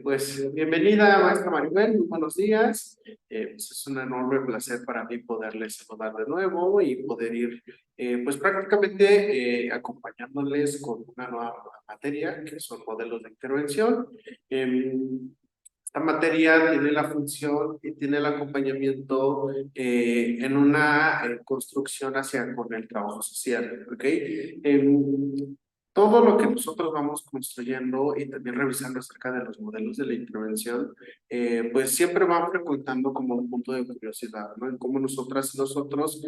Pues bienvenida, maestra Maribel, muy buenos días. Pues es un enorme placer para mí poderles saludar de nuevo y poder ir, pues prácticamente acompañándoles con una nueva materia, que son modelos de intervención. Esta materia tiene la función y tiene el acompañamiento en una construcción hacia con el trabajo social, ¿ok? Todo lo que nosotros vamos construyendo y también revisando acerca de los modelos de la intervención, pues siempre van frecuentando como un punto de curiosidad, ¿no? En cómo nosotras y nosotros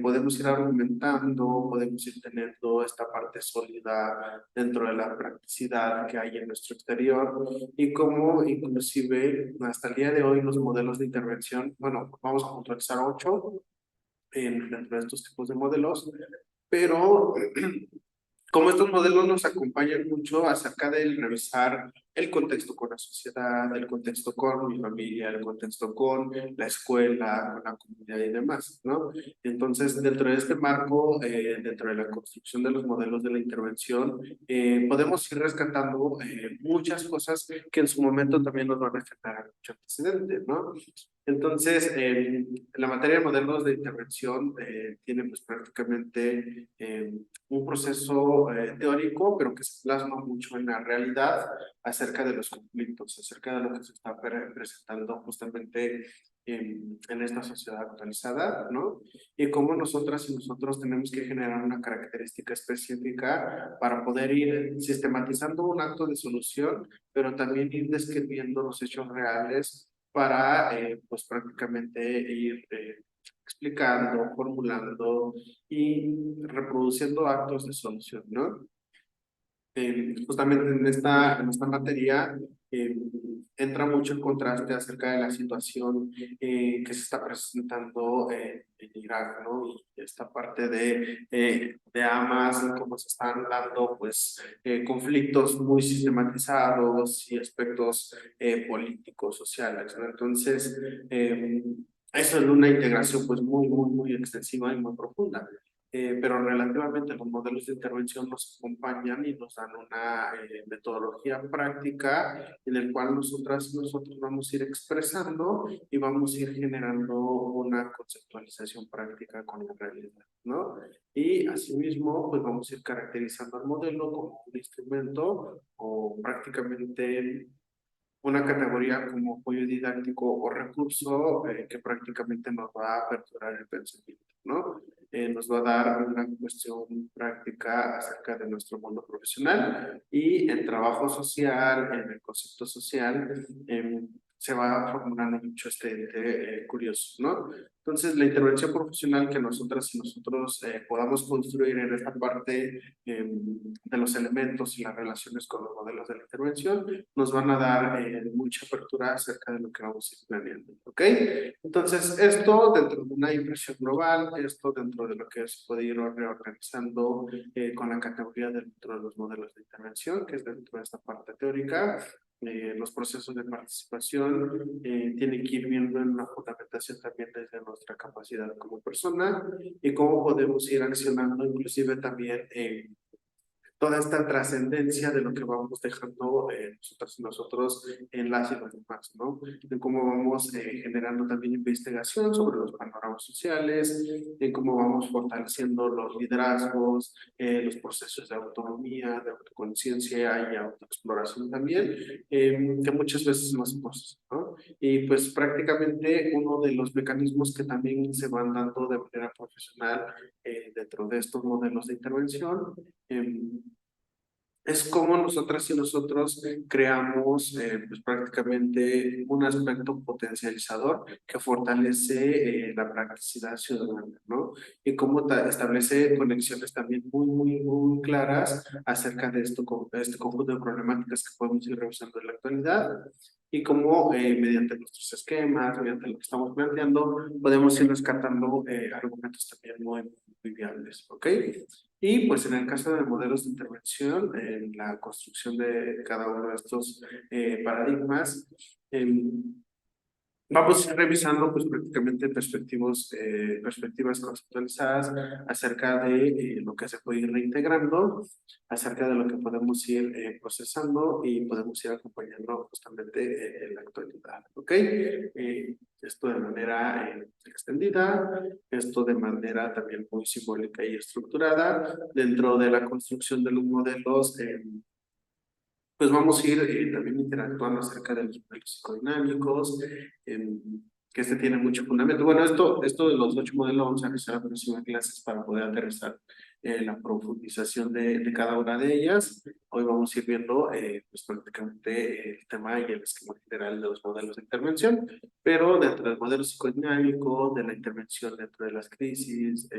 podemos ir argumentando, podemos ir teniendo esta parte sólida dentro de la practicidad que hay en nuestro exterior y cómo inclusive hasta el día de hoy los modelos de intervención, bueno, vamos a puntualizar 8 dentro de estos tipos de modelos, pero como estos modelos nos acompañan mucho acerca del revisar el contexto con la sociedad, el contexto con mi familia, el contexto con la escuela, con la comunidad y demás, ¿no? Entonces, dentro de este marco, dentro de la construcción de los modelos de la intervención, podemos ir rescatando muchas cosas que en su momento también nos van a generar mucho antecedente, ¿no? Entonces, la materia de modelos de intervención tiene pues prácticamente un proceso teórico, pero que se plasma mucho en la realidad acerca de los conflictos, acerca de lo que se está presentando justamente en esta sociedad actualizada, ¿no? Y cómo nosotras y nosotros tenemos que generar una característica específica para poder ir sistematizando un acto de solución, pero también ir describiendo los hechos reales para, pues prácticamente ir explicando, formulando y reproduciendo actos de solución, ¿no? Justamente en esta materia eh, entra mucho el contraste acerca de la situación que se está presentando en Irak, ¿no? Y esta parte de Hamas, y cómo se están dando, pues, conflictos muy sistematizados y aspectos políticos, sociales, ¿no? Entonces, eso es una integración, pues, muy extensiva y muy profunda. Pero relativamente los modelos de intervención nos acompañan y nos dan una metodología práctica en el cual nosotras y nosotros vamos a ir expresando y vamos a ir generando una conceptualización práctica con la realidad, ¿no? Y asimismo, pues vamos a ir caracterizando el modelo como un instrumento o prácticamente una categoría como apoyo didáctico o recurso que prácticamente nos va a aperturar el pensamiento, ¿no? Nos va a dar una cuestión práctica acerca de nuestro mundo profesional y el trabajo social, en el concepto social, se va formulando mucho este ente curioso, ¿no? Entonces, la intervención profesional que nosotras y nosotros podamos construir en esta parte de los elementos y las relaciones con los modelos de la intervención nos van a dar mucha apertura acerca de lo que vamos a ir planeando, ¿ok? Entonces, esto dentro de una impresión global, esto dentro de lo que se puede ir reorganizando con la categoría dentro de los modelos de intervención, que es dentro de esta parte teórica, los procesos de participación tienen que ir viendo en una fundamentación también desde nuestra capacidad como persona y cómo podemos ir accionando inclusive también toda esta trascendencia de lo que vamos dejando nosotros y nosotros en las y los demás, ¿no? En cómo vamos generando también investigación sobre los panoramas sociales, en cómo vamos fortaleciendo los liderazgos, los procesos de autonomía, de autoconciencia y autoexploración también, que muchas veces no hacemos, ¿no? Y pues prácticamente uno de los mecanismos que también se van dando de manera profesional dentro de estos modelos de intervención es como nosotras y nosotros creamos pues prácticamente un aspecto potencializador que fortalece la practicidad ciudadana, ¿no? Y cómo establece conexiones también muy claras acerca de este conjunto de problemáticas que podemos ir revisando en la actualidad y cómo mediante nuestros esquemas, mediante lo que estamos planteando, podemos ir rescatando argumentos también muy viables, ¿ok? Y pues en el caso de modelos de intervención, en la construcción de cada uno de estos paradigmas, Vamos a ir revisando pues prácticamente perspectivas conceptualizadas acerca de lo que se puede ir reintegrando, acerca de lo que podemos ir procesando y podemos ir acompañando justamente en la actualidad, ¿ok? Esto de manera extendida, esto de manera también muy simbólica y estructurada dentro de la construcción de los modelos. Pues vamos a ir también interactuando acerca de los modelos psicodinámicos, que este tiene mucho fundamento. Bueno, esto de los 8 modelos vamos a realizar la próxima clases para poder aterrizar la profundización de cada una de ellas. Hoy vamos a ir viendo pues prácticamente el tema y el esquema general de los modelos de intervención, pero dentro del modelo psicodinámico, de la intervención dentro de las crisis,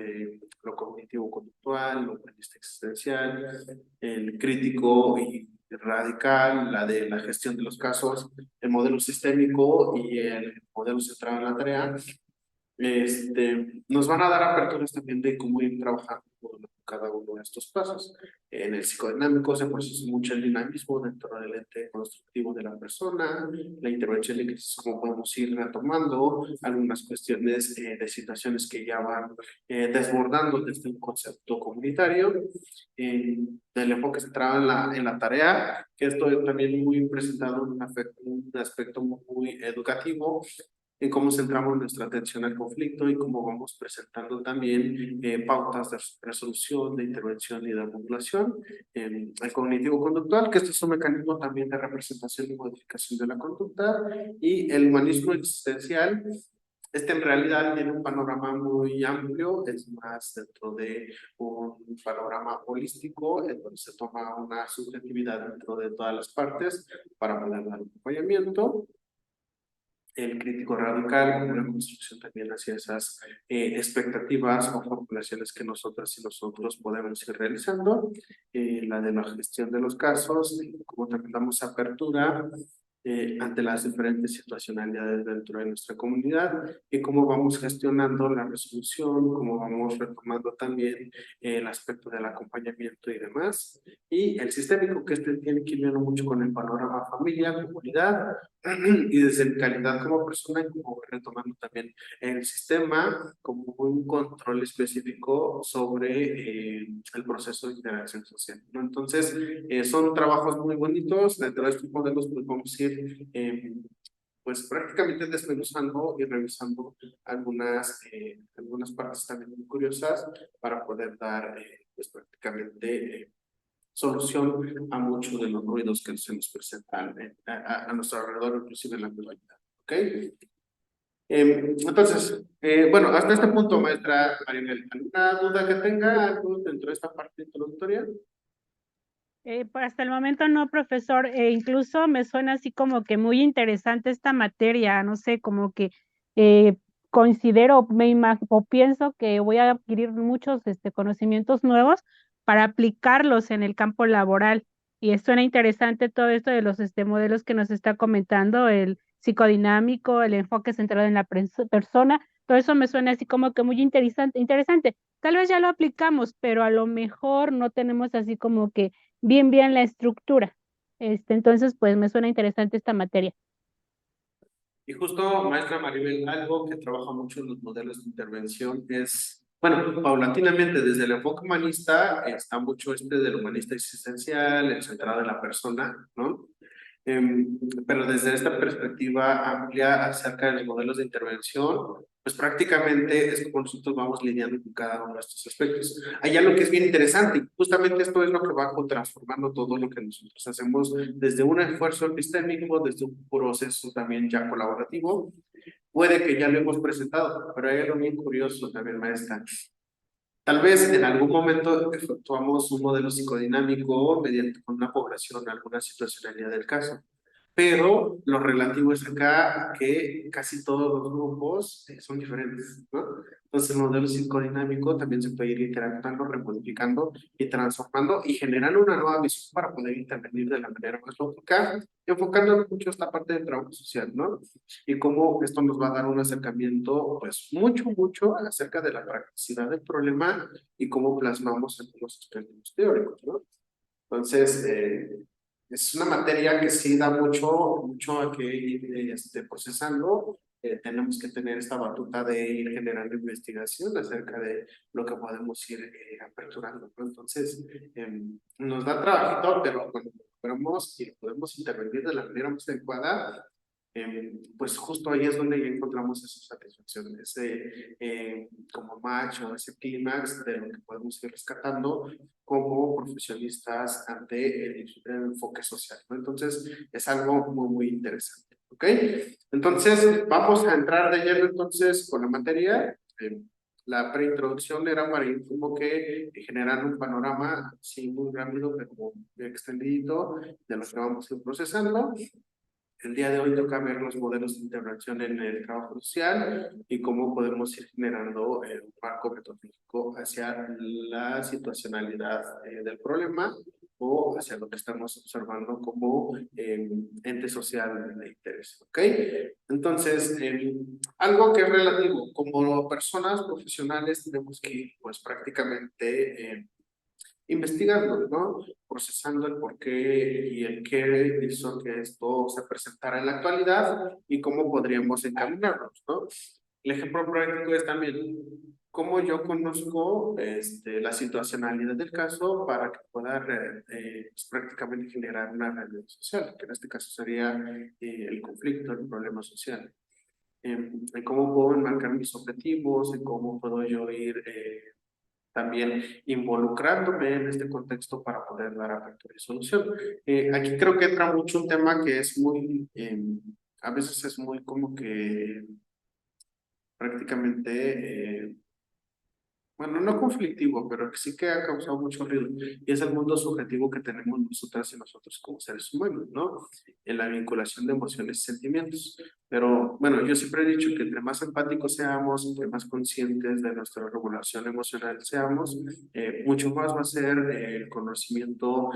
lo cognitivo-conductual, lo humanista existencial, el crítico y radical, la de la gestión de los casos, el modelo sistémico y el modelo centrado en la tarea, nos van a dar aperturas también de cómo ir trabajando con cada uno de estos pasos. En el psicodinámico se procesa mucho el dinamismo dentro del ente constructivo de la persona, la intervención de crisis, cómo podemos ir retomando algunas cuestiones de situaciones que ya van desbordando desde un concepto comunitario, del enfoque centrado en la tarea, que esto es también muy presentado en un aspecto muy educativo, en cómo centramos nuestra atención al conflicto y cómo vamos presentando también pautas de resolución, de intervención y de modulación. El cognitivo-conductual, que este es un mecanismo también de representación y modificación de la conducta, y el humanismo existencial. Este en realidad tiene un panorama muy amplio, es más dentro de un panorama holístico, en donde se toma una subjetividad dentro de todas las partes para poder dar un acompañamiento. El crítico radical, una construcción también hacia esas expectativas o formulaciones que nosotras y nosotros podemos ir realizando, la de la gestión de los casos, como también damos apertura ante las diferentes situacionalidades dentro de nuestra comunidad y cómo vamos gestionando la resolución, cómo vamos retomando también el aspecto del acompañamiento y demás. Y el sistémico, que este tiene que ver mucho con el panorama familia, comunidad, y desde mi calidad como persona, como retomando también el sistema como un control específico sobre el proceso de interacción social, ¿no? Entonces, son trabajos muy bonitos. Dentro de estos modelos, pues vamos a ir pues prácticamente desmenuzando y revisando algunas partes también muy curiosas para poder dar pues prácticamente solución a muchos de los ruidos que se nos presentan a nuestro alrededor, inclusive en la actualidad. ¿Ok? Entonces, bueno, hasta este punto, maestra Marinel, ¿alguna duda que tenga algo dentro de esta parte introductoria? Pues hasta el momento no, profesor. Incluso me suena así como que muy interesante esta materia, no sé, como que eh, considero, o pienso que voy a adquirir muchos conocimientos nuevos para aplicarlos en el campo laboral. Y suena interesante todo esto de los modelos que nos está comentando, el psicodinámico, el enfoque centrado en la persona. Todo eso me suena así como que muy interesante, interesante. Tal vez ya lo aplicamos, pero a lo mejor no tenemos así como que bien la estructura. Entonces, pues me suena interesante esta materia. Y justo, maestra Maribel, algo que trabaja mucho en los modelos de intervención es, bueno, paulatinamente desde el enfoque humanista está mucho del humanista existencial, el centrado en la persona, ¿no? Pero desde esta perspectiva amplia acerca de los modelos de intervención, pues prácticamente es como nosotros vamos lidiando con cada uno de estos aspectos. Hay algo que es bien interesante, y justamente esto es lo que va transformando todo lo que nosotros hacemos desde un esfuerzo epistémico, desde un proceso también ya colaborativo. Puede que ya lo hemos presentado, pero hay algo bien curioso también, maestra. Tal vez en algún momento efectuamos un modelo psicodinámico mediante con una población, alguna situacionalidad del caso. Pero lo relativo es acá que casi todos los grupos son diferentes, ¿no? Entonces el modelo psicodinámico también se puede ir interactuando, remodificando y transformando y generando una nueva visión para poder intervenir de la manera más lógica, enfocando mucho esta parte del trabajo social, ¿no? Y cómo esto nos va a dar un acercamiento, pues mucho acerca de la practicidad del problema y cómo plasmamos en los aspectos teóricos, ¿no? Entonces, es una materia que sí da mucho a que ir procesando tenemos que tener esta batuta de ir generando investigación acerca de lo que podemos ir aperturando, ¿no? Entonces, nos da trabajito, pero cuando lo logramos y lo podemos intervenir de la manera más adecuada, pues justo ahí es donde ya encontramos esa satisfacción, ese como match o ese clímax de lo que podemos ir rescatando como profesionistas ante el enfoque social, ¿no? Entonces, es algo muy, muy interesante, ¿ok? Entonces, vamos a entrar de lleno entonces con la materia. La preintroducción era para ir como que generar un panorama, sí, muy rápido, pero muy extendido de lo que vamos a ir procesando. El día de hoy toca ver los modelos de intervención en el trabajo social y cómo podemos ir generando un marco metodológico hacia la situacionalidad del problema o hacia lo que estamos observando como ente social de interés, ¿ok? Entonces, algo que es relativo, como personas profesionales tenemos que ir pues prácticamente investigando, ¿no? Procesando el por qué y el qué hizo que esto se presentara en la actualidad y cómo podríamos encaminarnos, ¿no? El ejemplo práctico es también cómo yo conozco la situacionalidad del caso para que pueda pues, prácticamente generar una realidad social, que en este caso sería el conflicto, el problema social. En cómo puedo enmarcar mis objetivos, en cómo puedo yo ir también involucrándome en este contexto para poder dar apertura y solución. Aquí creo que entra mucho un tema que es muy, a veces es muy como que prácticamente bueno, no conflictivo, pero que sí que ha causado mucho ruido, y es el mundo subjetivo que tenemos nosotras y nosotros como seres humanos, ¿no? En la vinculación de emociones y sentimientos. Pero bueno, yo siempre he dicho que entre más empáticos seamos, entre más conscientes de nuestra regulación emocional seamos, mucho más va a ser el conocimiento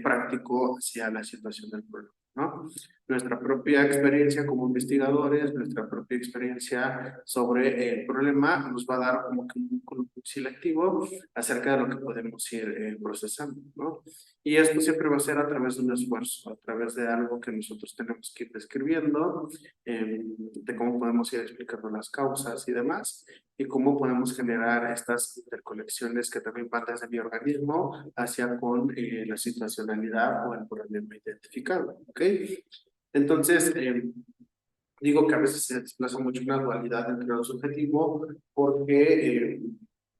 práctico hacia la situación del problema, ¿no? Nuestra propia experiencia como investigadores, nuestra propia experiencia sobre el problema nos va a dar como que un vínculo selectivo acerca de lo que podemos ir procesando, ¿no? Y esto siempre va a ser a través de un esfuerzo, a través de algo que nosotros tenemos que ir describiendo, de cómo podemos ir explicando las causas y demás, y cómo podemos generar estas interconexiones que también van desde mi organismo hacia con la situacionalidad o el problema identificado, ¿ok? Entonces, digo que a veces se desplaza mucho una dualidad entre lo subjetivo porque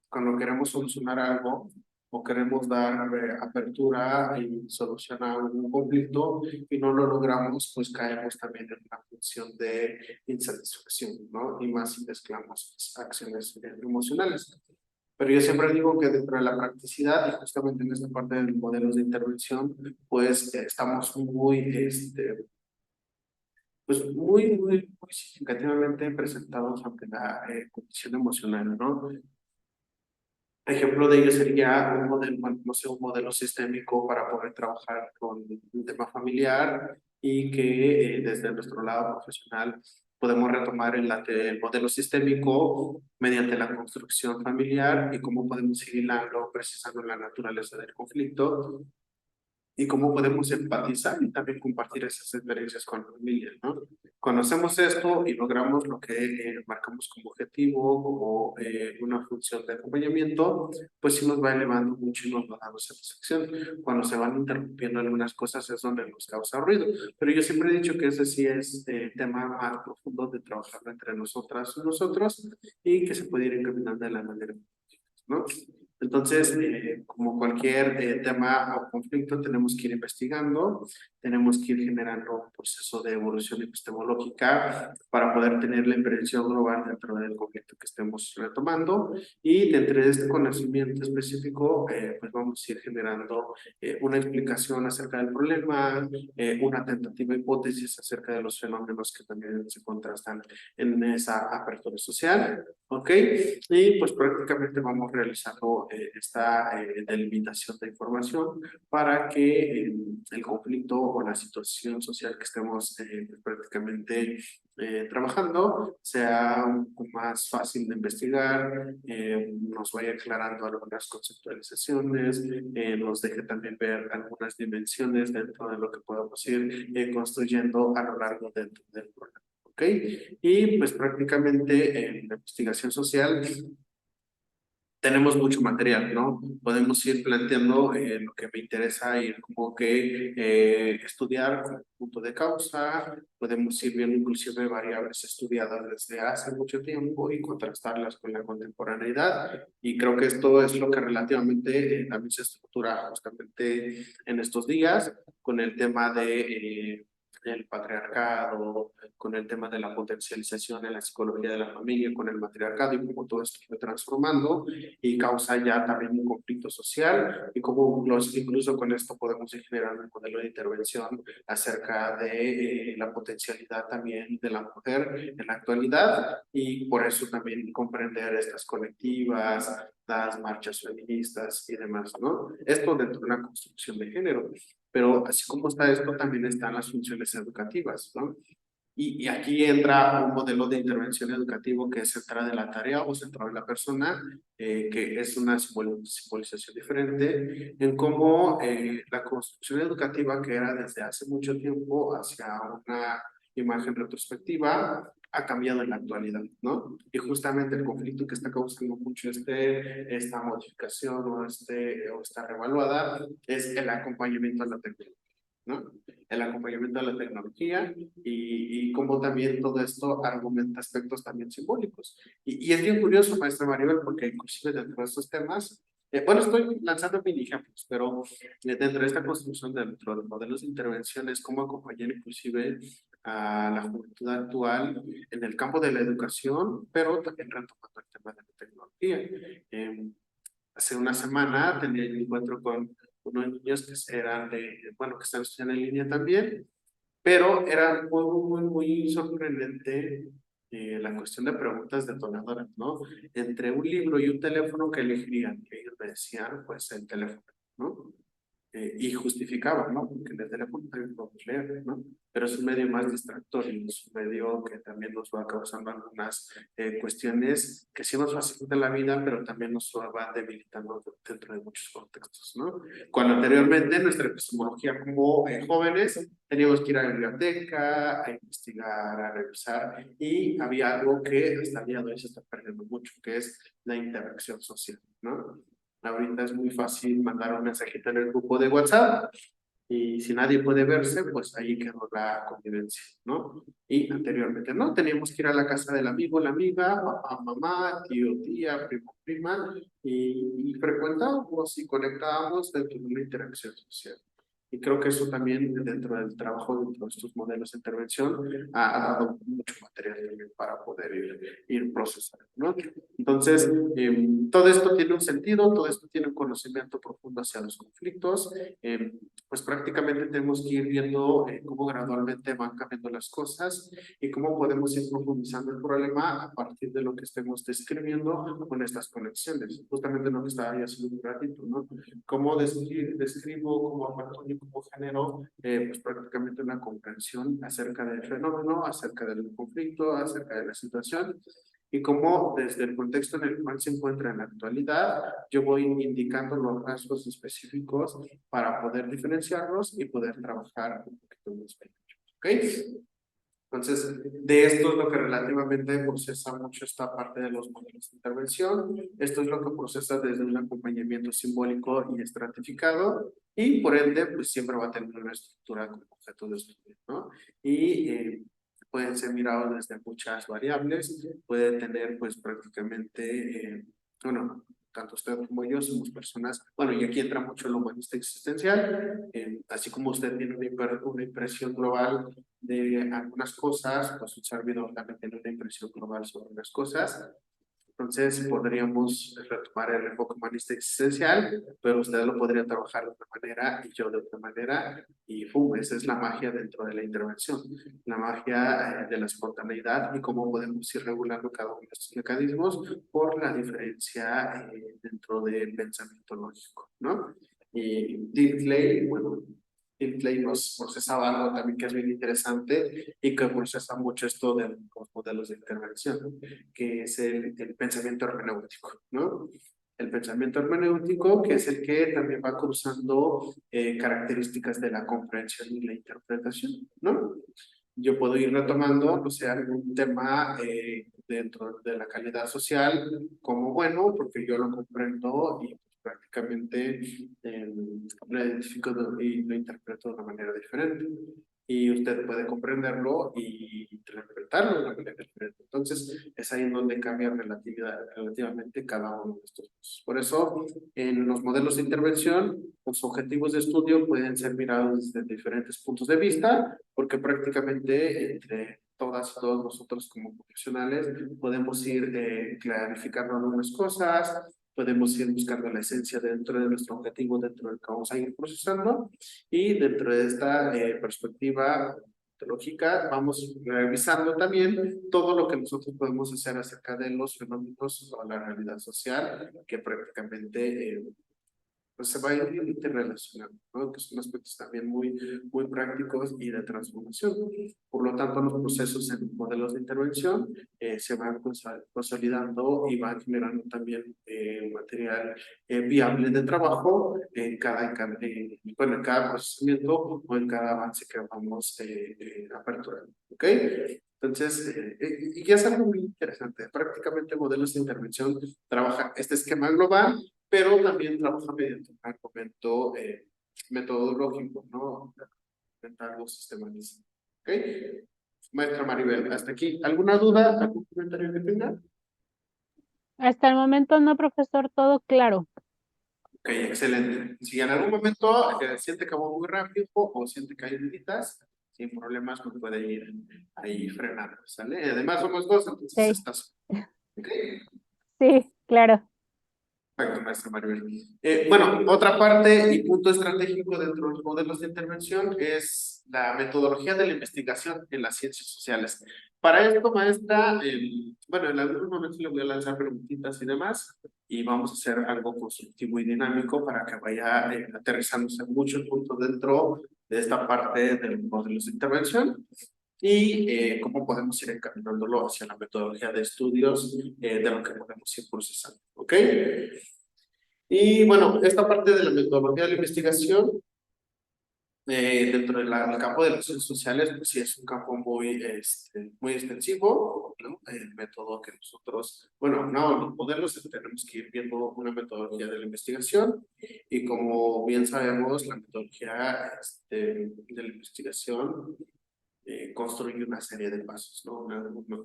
cuando queremos solucionar algo o queremos dar apertura y solución a un conflicto y no lo logramos, pues caemos también en una función de insatisfacción, ¿no? Y más si mezclamos acciones emocionales. Pero yo siempre digo que dentro de la practicidad y justamente en esta parte de los modelos de intervención, pues estamos muy, pues muy significativamente presentados ante la condición emocional, ¿no? Ejemplo de ello sería un modelo, bueno, no sé, un modelo sistémico para poder trabajar con un tema familiar y que desde nuestro lado profesional podemos retomar el modelo sistémico mediante la construcción familiar y cómo podemos ir hilando, precisando la naturaleza del conflicto y cómo podemos empatizar y también compartir esas experiencias con la familia, ¿no? Conocemos esto y logramos lo que marcamos como objetivo, como una función de acompañamiento, pues sí nos va elevando mucho y nos va dando satisfacción. Cuando se van interrumpiendo algunas cosas es donde nos causa ruido, pero yo siempre he dicho que ese sí es tema más profundo de trabajar entre nosotras y nosotros y que se puede ir encaminando de la manera, ¿no? Entonces, como cualquier tema o conflicto, tenemos que ir investigando, tenemos que ir generando un proceso de evolución epistemológica para poder tener la intervención global dentro del conflicto que estemos retomando y dentro de este conocimiento específico, pues vamos a ir generando una explicación acerca del problema, una tentativa hipótesis acerca de los fenómenos que también se contrastan en esa apertura social, ¿ok? Y pues prácticamente vamos realizando esta delimitación de información para que el conflicto o la situación social que estemos pues, prácticamente trabajando sea un poco más fácil de investigar, nos vaya aclarando algunas conceptualizaciones, nos deje también ver algunas dimensiones dentro de lo que podemos ir construyendo a lo largo del programa. ¿ok? Y pues prácticamente en la investigación social tenemos mucho material, ¿no? Podemos ir planteando lo que me interesa, ir como que estudiar con punto de causa, podemos ir viendo inclusive variables estudiadas desde hace mucho tiempo y contrastarlas con la contemporaneidad. Y creo que esto es lo que relativamente también se estructura justamente en estos días con el tema de el patriarcado, con el tema de la potencialización en la psicología de la familia, con el matriarcado y cómo todo esto se fue transformando y causa ya también un conflicto social y cómo incluso con esto podemos generar un modelo de intervención acerca de la potencialidad también de la mujer en la actualidad y por eso también comprender estas colectivas, las marchas feministas y demás, ¿no? Esto dentro de una construcción de género, pero así como está esto, también están las funciones educativas, ¿no? Y aquí entra un modelo de intervención educativo que es centrado en la tarea o centrado en la persona, que es una simbolización diferente en cómo la construcción educativa que era desde hace mucho tiempo hacia una imagen retrospectiva ha cambiado en la actualidad, ¿no? Y justamente el conflicto que está causando mucho esta modificación o esta revaluada es el acompañamiento a la tecnología, ¿no? El acompañamiento a la tecnología y cómo también todo esto argumenta aspectos también simbólicos. Y es bien curioso, maestra Maribel, porque inclusive dentro de estos temas, bueno, estoy lanzando mini ejemplos, pero dentro de esta construcción dentro de los modelos de intervenciones, cómo acompañar inclusive a la juventud actual en el campo de la educación, pero también retomando el tema de la tecnología. Hace una semana tenía el encuentro con unos niños que eran bueno, que están estudiando en línea también, pero era muy sorprendente la cuestión de preguntas detonadoras, ¿no? Entre un libro y un teléfono que elegirían, que ellos me decían, pues el teléfono, ¿no? Y justificaba, ¿no? Porque en el teléfono también podemos leer, ¿no? Pero es un medio más distractor y es un medio que también nos va causando algunas cuestiones que sí nos facilitan la vida, pero también nos va debilitando dentro de muchos contextos, ¿no? Cuando anteriormente nuestra epistemología como jóvenes teníamos que ir a la biblioteca, a investigar, a revisar, y había algo que hasta el día de hoy se está perdiendo mucho, que es la interacción social, ¿no? Ahorita es muy fácil mandar un mensajito en el grupo de WhatsApp y si nadie puede verse, pues ahí quedó la convivencia, ¿no? Y anteriormente, ¿no? Teníamos que ir a la casa del amigo, la amiga, papá, mamá, tío, tía, primo, prima, y frecuentábamos y conectábamos dentro de una interacción social. Y creo que eso también dentro del trabajo, dentro de estos modelos de intervención, ha dado mucho material también para poder ir procesando, ¿no? Entonces, todo esto tiene un sentido, todo esto tiene un conocimiento profundo hacia los conflictos, pues prácticamente tenemos que ir viendo cómo gradualmente van cambiando las cosas y cómo podemos ir profundizando el problema a partir de lo que estemos describiendo con estas conexiones. Justamente lo que estaba ya haciendo un ratito, ¿no? Cómo describo, cómo aparto y cómo genero, pues prácticamente una comprensión acerca del fenómeno, acerca del conflicto, acerca de la situación y cómo desde el contexto en el cual se encuentra en la actualidad, yo voy indicando los rasgos específicos para poder diferenciarlos y poder trabajar un poquito más. ¿Ok? Entonces, de esto es lo que relativamente procesa mucho esta parte de los modelos de intervención. Esto es lo que procesa desde un acompañamiento simbólico y estratificado y por ende, pues siempre va a tener una estructura como objeto de estudio, ¿no? Y pueden ser mirados desde muchas variables, puede tener pues prácticamente, bueno, tanto usted como yo somos personas, bueno, y aquí entra mucho el humanista existencial, así como usted tiene una impresión global de algunas cosas, pues un servidor también tiene una impresión global sobre las cosas. Entonces podríamos retomar el enfoque humanista existencial, pero usted lo podría trabajar de una manera y yo de otra manera, y ¡pum! Esa es la magia dentro de la intervención, la magia de la espontaneidad y cómo podemos ir regulando cada uno de estos mecanismos por la diferencia dentro del pensamiento lógico, ¿no? Y Dinkley, bueno, Dinkley nos procesaba algo también que es bien interesante y que procesa mucho esto de los modelos de intervención, ¿no? Que es el pensamiento hermenéutico, ¿no? El pensamiento hermenéutico, que es el que también va cruzando características de la comprensión y la interpretación, ¿no? yo puedo ir retomando, o sea, algún tema dentro de la calidad social como bueno, porque yo lo comprendo y pues, prácticamente lo identifico y lo interpreto de una manera diferente. Y usted puede comprenderlo y interpretarlo de una manera diferente. Entonces, es ahí en donde cambia relativamente cada uno de estos casos. Por eso, en los modelos de intervención, los objetivos de estudio pueden ser mirados desde diferentes puntos de vista, porque prácticamente entre todas y todos nosotros como profesionales podemos ir clarificando algunas cosas, podemos ir buscando la esencia dentro de nuestro objetivo, dentro del que vamos a ir procesando, y dentro de esta perspectiva lógica vamos revisando también todo lo que nosotros podemos hacer acerca de los fenómenos o la realidad social que prácticamente pues se va a ir interrelacionando, ¿no? Que son aspectos también muy prácticos y de transformación. Por lo tanto, los procesos en modelos de intervención se van consolidando y van generando también material viable de trabajo bueno, en cada procesamiento o en cada avance que vamos aperturando. ¿Ok? Entonces, y es algo muy interesante. Prácticamente modelos de intervención trabaja este esquema global, pero también trabaja mediante un argumento metodológico, ¿no? Implementar los sistemas. ¿Ok? Maestra Maribel, hasta aquí. ¿Alguna duda, algún comentario que tenga? Hasta el momento no, profesor, todo claro. Ok, excelente. Si en algún momento siente que va muy rápido o siente que hay duditas, sin problemas me puede ir ahí frenando, ¿sale? Además somos dos, entonces Sí, estás. ¿Ok? sí, claro. Perfecto, maestra Maribel. Bueno, otra parte y punto estratégico dentro de los modelos de intervención es la metodología de la investigación en las ciencias sociales. Para esto, maestra, bueno, en algunos momentos le voy a lanzar preguntitas y demás, y vamos a hacer algo constructivo y dinámico para que vaya aterrizándose mucho el punto dentro de esta parte de los modelos de intervención y cómo podemos ir encaminándolo hacia la metodología de estudios de lo que podemos ir procesando. ¿Ok? Y bueno, esta parte de la metodología de la investigación dentro del campo de las ciencias sociales, pues sí es un campo muy extensivo, ¿no? El método que nosotros, bueno, no, los modelos tenemos que ir viendo una metodología de la investigación y como bien sabemos, la metodología de la investigación construye una serie de pasos, ¿no?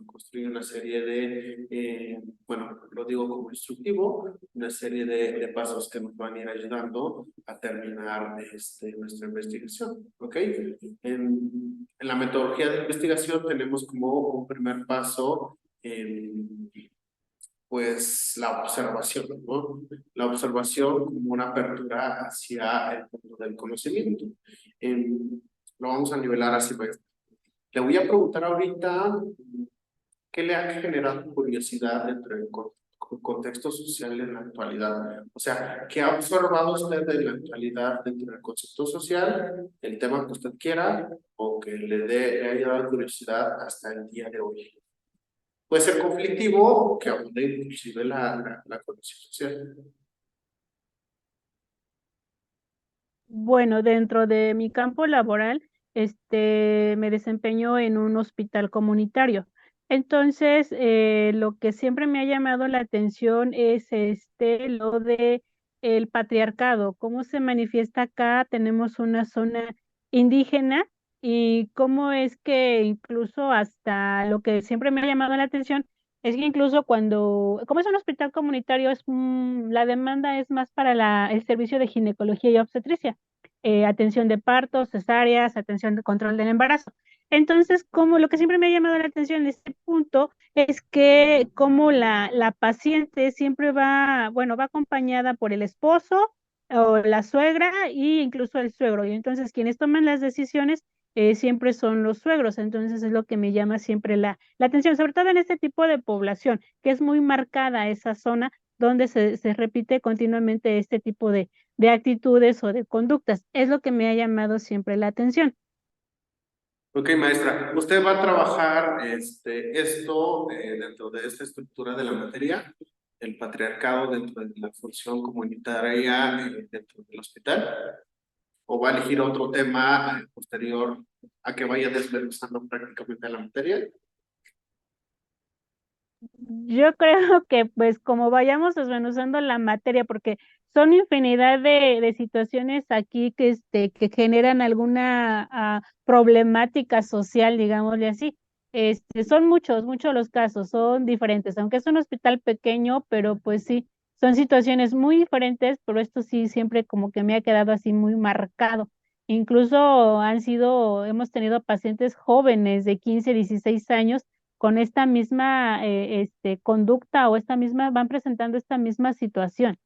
Construye una serie bueno, lo digo como instructivo, una serie de pasos que nos van a ir ayudando a terminar nuestra investigación, ¿ok? En la metodología de investigación tenemos como un primer paso, pues la observación, ¿no? La observación como una apertura hacia el mundo del conocimiento. Lo vamos a nivelar así, pues. Le voy a preguntar ahorita qué le ha generado curiosidad dentro del contexto social en la actualidad. O sea, ¿qué ha observado usted en la actualidad dentro del concepto social, el tema que usted quiera, o que le haya dado curiosidad hasta el día de hoy? Puede ser conflictivo, que abunde inclusive la condición social. Bueno, dentro de mi campo laboral, me desempeño en un hospital comunitario. Entonces, lo que siempre me ha llamado la atención es lo de el patriarcado, cómo se manifiesta acá. Tenemos una zona indígena y cómo es que incluso hasta lo que siempre me ha llamado la atención es que incluso como es un hospital comunitario, la demanda es más para el servicio de ginecología y obstetricia, atención de partos, cesáreas, atención de control del embarazo. Entonces, como lo que siempre me ha llamado la atención en este punto es que como la paciente siempre va, bueno, va acompañada por el esposo o la suegra e incluso el suegro. Y entonces quienes toman las decisiones siempre son los suegros. Entonces es lo que me llama siempre la atención, sobre todo en este tipo de población, que es muy marcada esa zona donde se repite continuamente este tipo de actitudes o de conductas. Es lo que me ha llamado siempre la atención. Ok, maestra, ¿usted va a trabajar esto dentro de esta estructura de la materia, el patriarcado dentro de la función comunitaria dentro del hospital? o va a elegir otro tema posterior a que vaya desmenuzando prácticamente la materia. Yo creo que pues como vayamos desmenuzando la materia, porque son infinidad de situaciones aquí que generan alguna problemática social, digámosle así. Son muchos los casos, son diferentes, aunque es un hospital pequeño, pero pues sí, son situaciones muy diferentes, pero esto sí siempre como que me ha quedado así muy marcado. Incluso hemos tenido pacientes jóvenes de 15, 16 años con esta misma conducta o van presentando esta misma situación.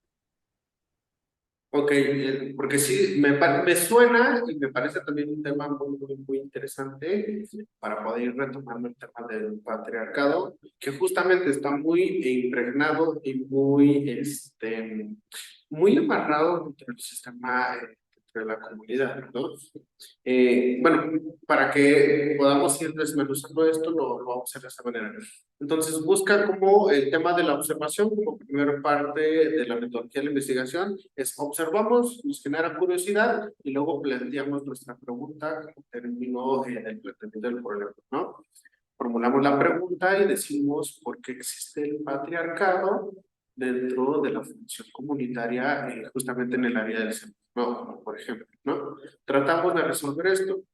Ok, porque sí, me suena y me parece también un tema muy interesante para poder ir retomando el tema del patriarcado, que justamente está muy impregnado y muy amarrado dentro del sistema, dentro de la comunidad, ¿no? Bueno, para que podamos ir desmenuzando esto, lo vamos a hacer de esta manera. Entonces, busca como el tema de la observación como primera parte de la metodología de la investigación, es observamos, nos genera curiosidad y luego planteamos nuestra pregunta como término del planteamiento del problema, ¿no? Formulamos la pregunta y decimos por qué existe el patriarcado dentro de la función comunitaria, justamente en el área del centro, ¿no? Por ejemplo, ¿no? Tratamos de resolver esto.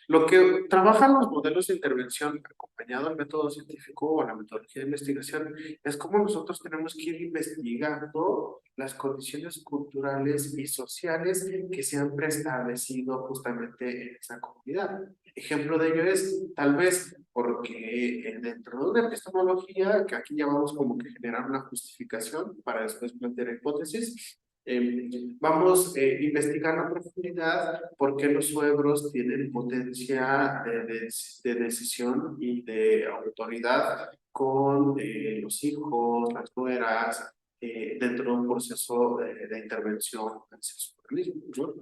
Lo que trabajan los modelos de intervención acompañado al método científico o a la metodología de investigación es cómo nosotros tenemos que ir investigando las condiciones culturales y sociales que se han preestablecido justamente en esa comunidad. Ejemplo de ello es tal vez porque dentro de una epistemología, que aquí llamamos como que generar una justificación para después plantear hipótesis, vamos investigando a profundidad por qué los suegros tienen potencia de decisión y de autoridad con los hijos, las nueras, dentro de un proceso de intervención hacia su organismo, ¿no?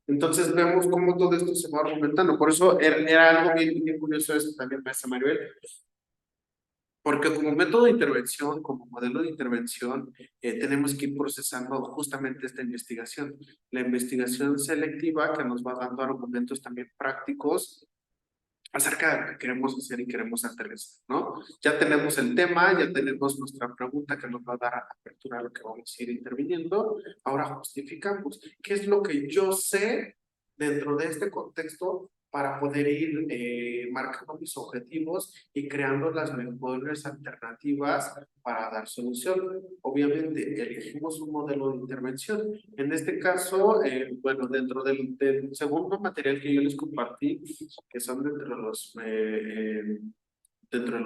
Entonces vemos cómo todo esto se va argumentando. Por eso era algo bien curioso esto también, maestra Maribel, porque como método de intervención, como modelo de intervención, tenemos que ir procesando justamente esta investigación. La investigación selectiva que nos va dando argumentos también prácticos acerca de lo que queremos hacer y queremos aterrizar, ¿no? Ya tenemos el tema, ya tenemos nuestra pregunta que nos va a dar apertura a lo que vamos a ir interviniendo. Ahora justificamos qué es lo que yo sé dentro de este contexto para poder ir marcando mis objetivos y creando las mejores alternativas para dar solución. Obviamente, elegimos un modelo de intervención. En este caso, bueno, dentro del segundo material que yo les compartí, que son dentro de los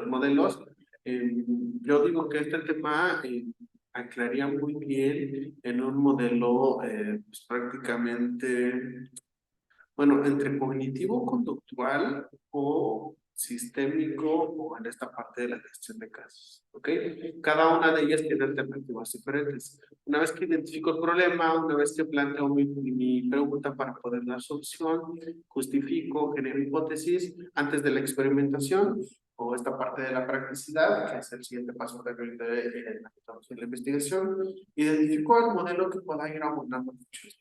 modelos, yo digo que este tema anclaría muy bien en un modelo pues prácticamente bueno, entre cognitivo-conductual o sistémico o en esta parte de la gestión de casos, ¿ok? Cada una de ellas tiene alternativas diferentes. Una vez que identifico el problema, una vez que planteo mi pregunta para poder dar solución, justifico, genero hipótesis antes de la experimentación o esta parte de la practicidad, que es el siguiente paso de la metodología de la investigación, identifico el modelo que pueda ir abordando muchos.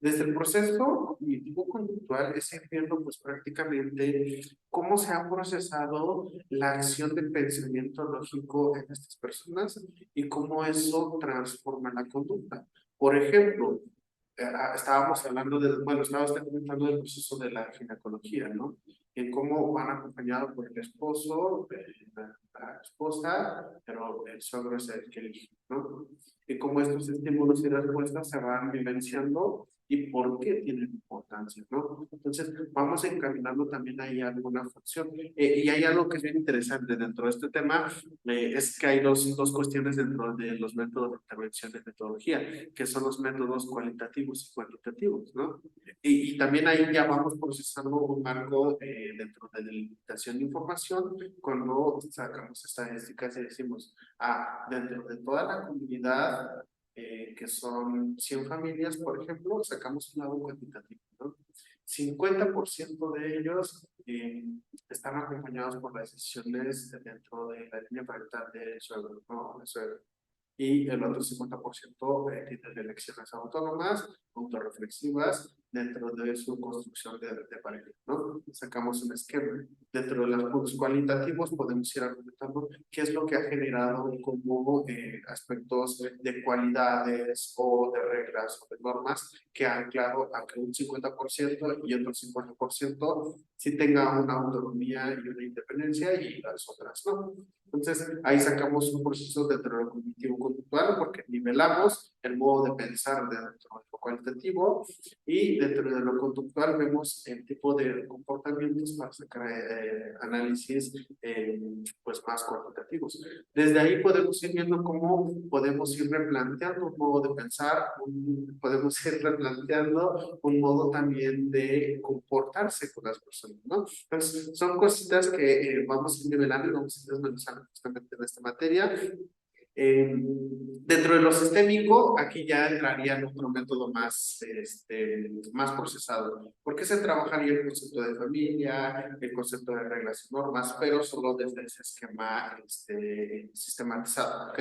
Desde el proceso cognitivo-conductual es ir viendo pues prácticamente cómo se ha procesado la acción del pensamiento lógico en estas personas y cómo eso transforma la conducta. Por ejemplo, estábamos hablando bueno, estaba usted comentando del proceso de la ginecología, ¿no? En cómo van acompañados por el esposo, la esposa, pero el suegro es el que elige, ¿no? Y cómo estos estímulos y respuestas se van vivenciando y por qué tienen importancia, ¿no? Entonces, vamos encaminando también ahí alguna función. Y hay algo que es bien interesante dentro de este tema, es que hay dos cuestiones dentro de los métodos de intervención de metodología, que son los métodos cualitativos y cuantitativos, ¿no? Y también ahí ya vamos procesando un marco dentro de la limitación de información, cuando sacamos estadísticas y decimos, dentro de toda la comunidad, que son 100 familias, por ejemplo, sacamos un lado cuantitativo, ¿no? 50% de ellos están acompañados por las decisiones dentro de la línea parental del suegro, ¿no? El suegro. Y el otro 50% tiene elecciones autónomas, autorreflexivas dentro de su construcción de pareja, ¿no? Sacamos un esquema. Dentro de los puntos cualitativos podemos ir argumentando qué es lo que ha generado como aspectos de cualidades o de reglas o de normas que han anclado a que un 50% y otro 50% sí tenga una autonomía y una independencia y las otras no. Entonces, ahí sacamos un proceso dentro de lo cognitivo-conductual porque nivelamos el modo de pensar dentro de lo cualitativo y dentro de lo conductual vemos el tipo de comportamientos para sacar análisis pues más cuantitativos. Desde ahí podemos ir viendo cómo podemos ir replanteando un modo de pensar, podemos ir replanteando un modo también de comportarse con las personas, ¿no? Entonces, son cositas que vamos nivelando y vamos desmenuzando justamente en esta materia. Dentro de lo sistémico, aquí ya entraría en otro método más procesado, porque se trabajaría el concepto de familia, el concepto de reglas y normas, pero solo desde ese esquema sistematizado, ¿ok?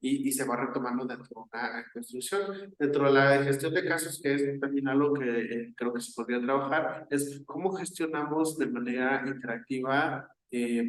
Y se va retomando dentro de una construcción. Dentro de la gestión de casos, que es también algo que creo que se podría trabajar, es cómo gestionamos de manera interactiva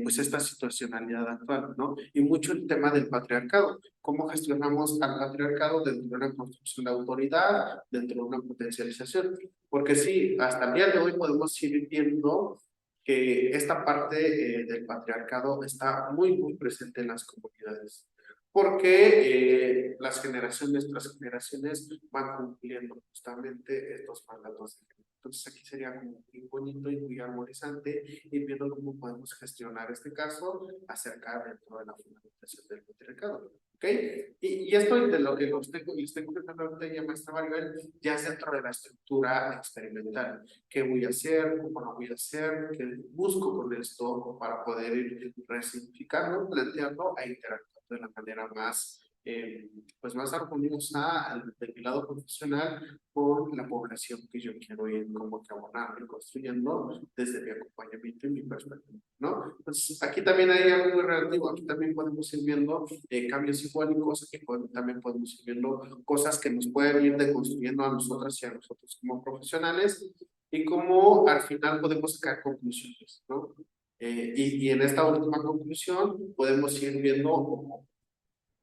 pues esta situacionalidad actual, ¿no? Y mucho el tema del patriarcado, cómo gestionamos al patriarcado dentro de una construcción de autoridad, dentro de una potencialización, porque sí, hasta el día de hoy podemos ir viendo que esta parte del patriarcado está muy presente en las comunidades, porque las generaciones tras generaciones van cumpliendo justamente estos mandatos de género. Entonces aquí sería como muy bonito y muy armonizante ir viendo cómo podemos gestionar este caso acerca dentro de la fundamentación del patriarcado. ¿Ok? Y esto de lo que les estoy comentando ahorita ya maestra Maribel, ya es dentro de la estructura experimental. ¿Qué voy a hacer? ¿Cómo lo voy a hacer? ¿Qué busco con esto para poder ir resignificando, planteando e interactuando de la manera más pues más armoniosa de mi lado profesional con la población que yo quiero ir como que abonando y construyendo desde mi acompañamiento y mi perspectiva, ¿no? Entonces, aquí también hay algo muy relativo, aquí también podemos ir viendo cambios simbólicos, aquí también podemos ir viendo cosas que nos pueden ir deconstruyendo a nosotras y a nosotros como profesionales y cómo al final podemos sacar conclusiones, ¿no? Y en esta última conclusión podemos ir viendo como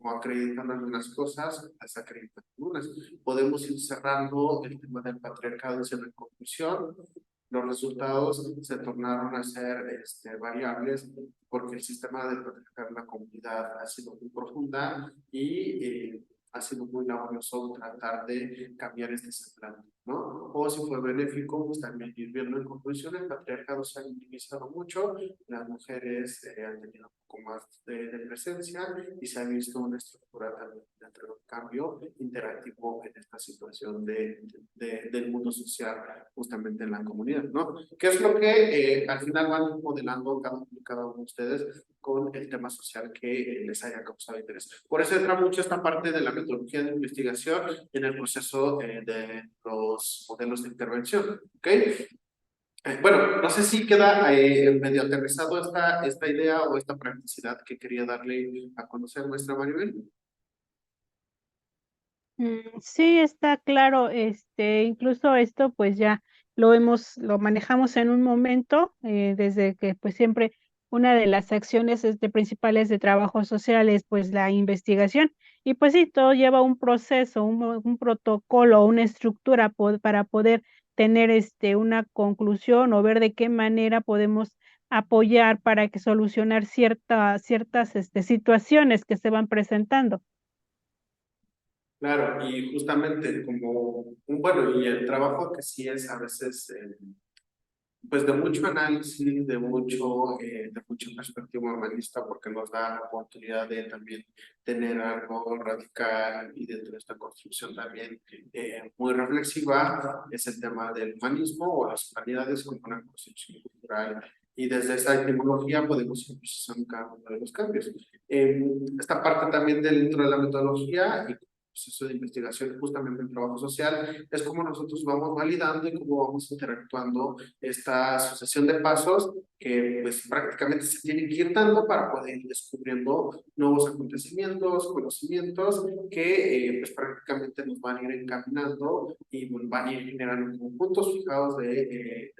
acreditan algunas cosas, desacreditan algunas. Podemos ir cerrando el tema del patriarcado en la conclusión. Los resultados se tornaron a ser variables porque el sistema de proteger la comunidad ha sido muy profunda y ha sido muy laborioso tratar de cambiar este semblante, ¿no? O si fue benéfico, pues también ir viendo en conclusión, el patriarcado se ha minimizado mucho, las mujeres han tenido un poco más de presencia y se ha visto una estructura también de un cambio interactivo en esta situación del mundo social justamente en la comunidad, ¿no? ¿Qué es lo que al final van modelando cada uno de ustedes con el tema social que les haya causado interés? Por eso entra mucho esta parte de la metodología de investigación en el proceso de los modelos de intervención, ¿ok? Bueno, no sé si queda medio aterrizado esta idea o esta practicidad que quería darle a conocer nuestra Maribel. Sí, está claro, incluso esto pues ya lo manejamos en un momento, desde que pues siempre una de las acciones principales de trabajo social es pues la investigación, y pues sí, todo lleva un proceso, un protocolo, una estructura para poder tener una conclusión o ver de qué manera podemos apoyar para que solucionar ciertas situaciones que se van presentando. Claro, y justamente bueno, y el trabajo que sí es a veces pues de mucho análisis, de mucha perspectiva humanista, porque nos da la oportunidad de también tener algo radical y dentro de esta construcción también muy reflexiva, es el tema del humanismo o las humanidades como una construcción cultural. Y desde esa etimología podemos ir procesando cada uno de los cambios. Esta parte también dentro de la metodología proceso de investigación justamente en trabajo social, es cómo nosotros vamos validando y cómo vamos interactuando esta sucesión de pasos que pues prácticamente se tienen que ir dando para poder ir descubriendo nuevos acontecimientos, conocimientos que pues prácticamente nos van a ir encaminando y van a ir generando como puntos fijados de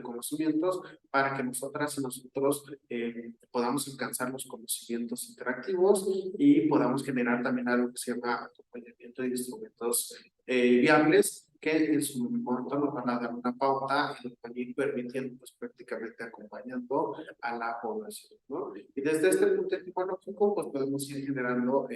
conocimientos para que nosotras y nosotros podamos alcanzar los conocimientos interactivos y podamos generar también algo que se llama acompañamiento de instrumentos viables que en su momento nos van a dar una pauta y nos van a ir permitiendo pues prácticamente acompañando a la población, ¿no? Y desde este punto etimológico pues podemos ir generando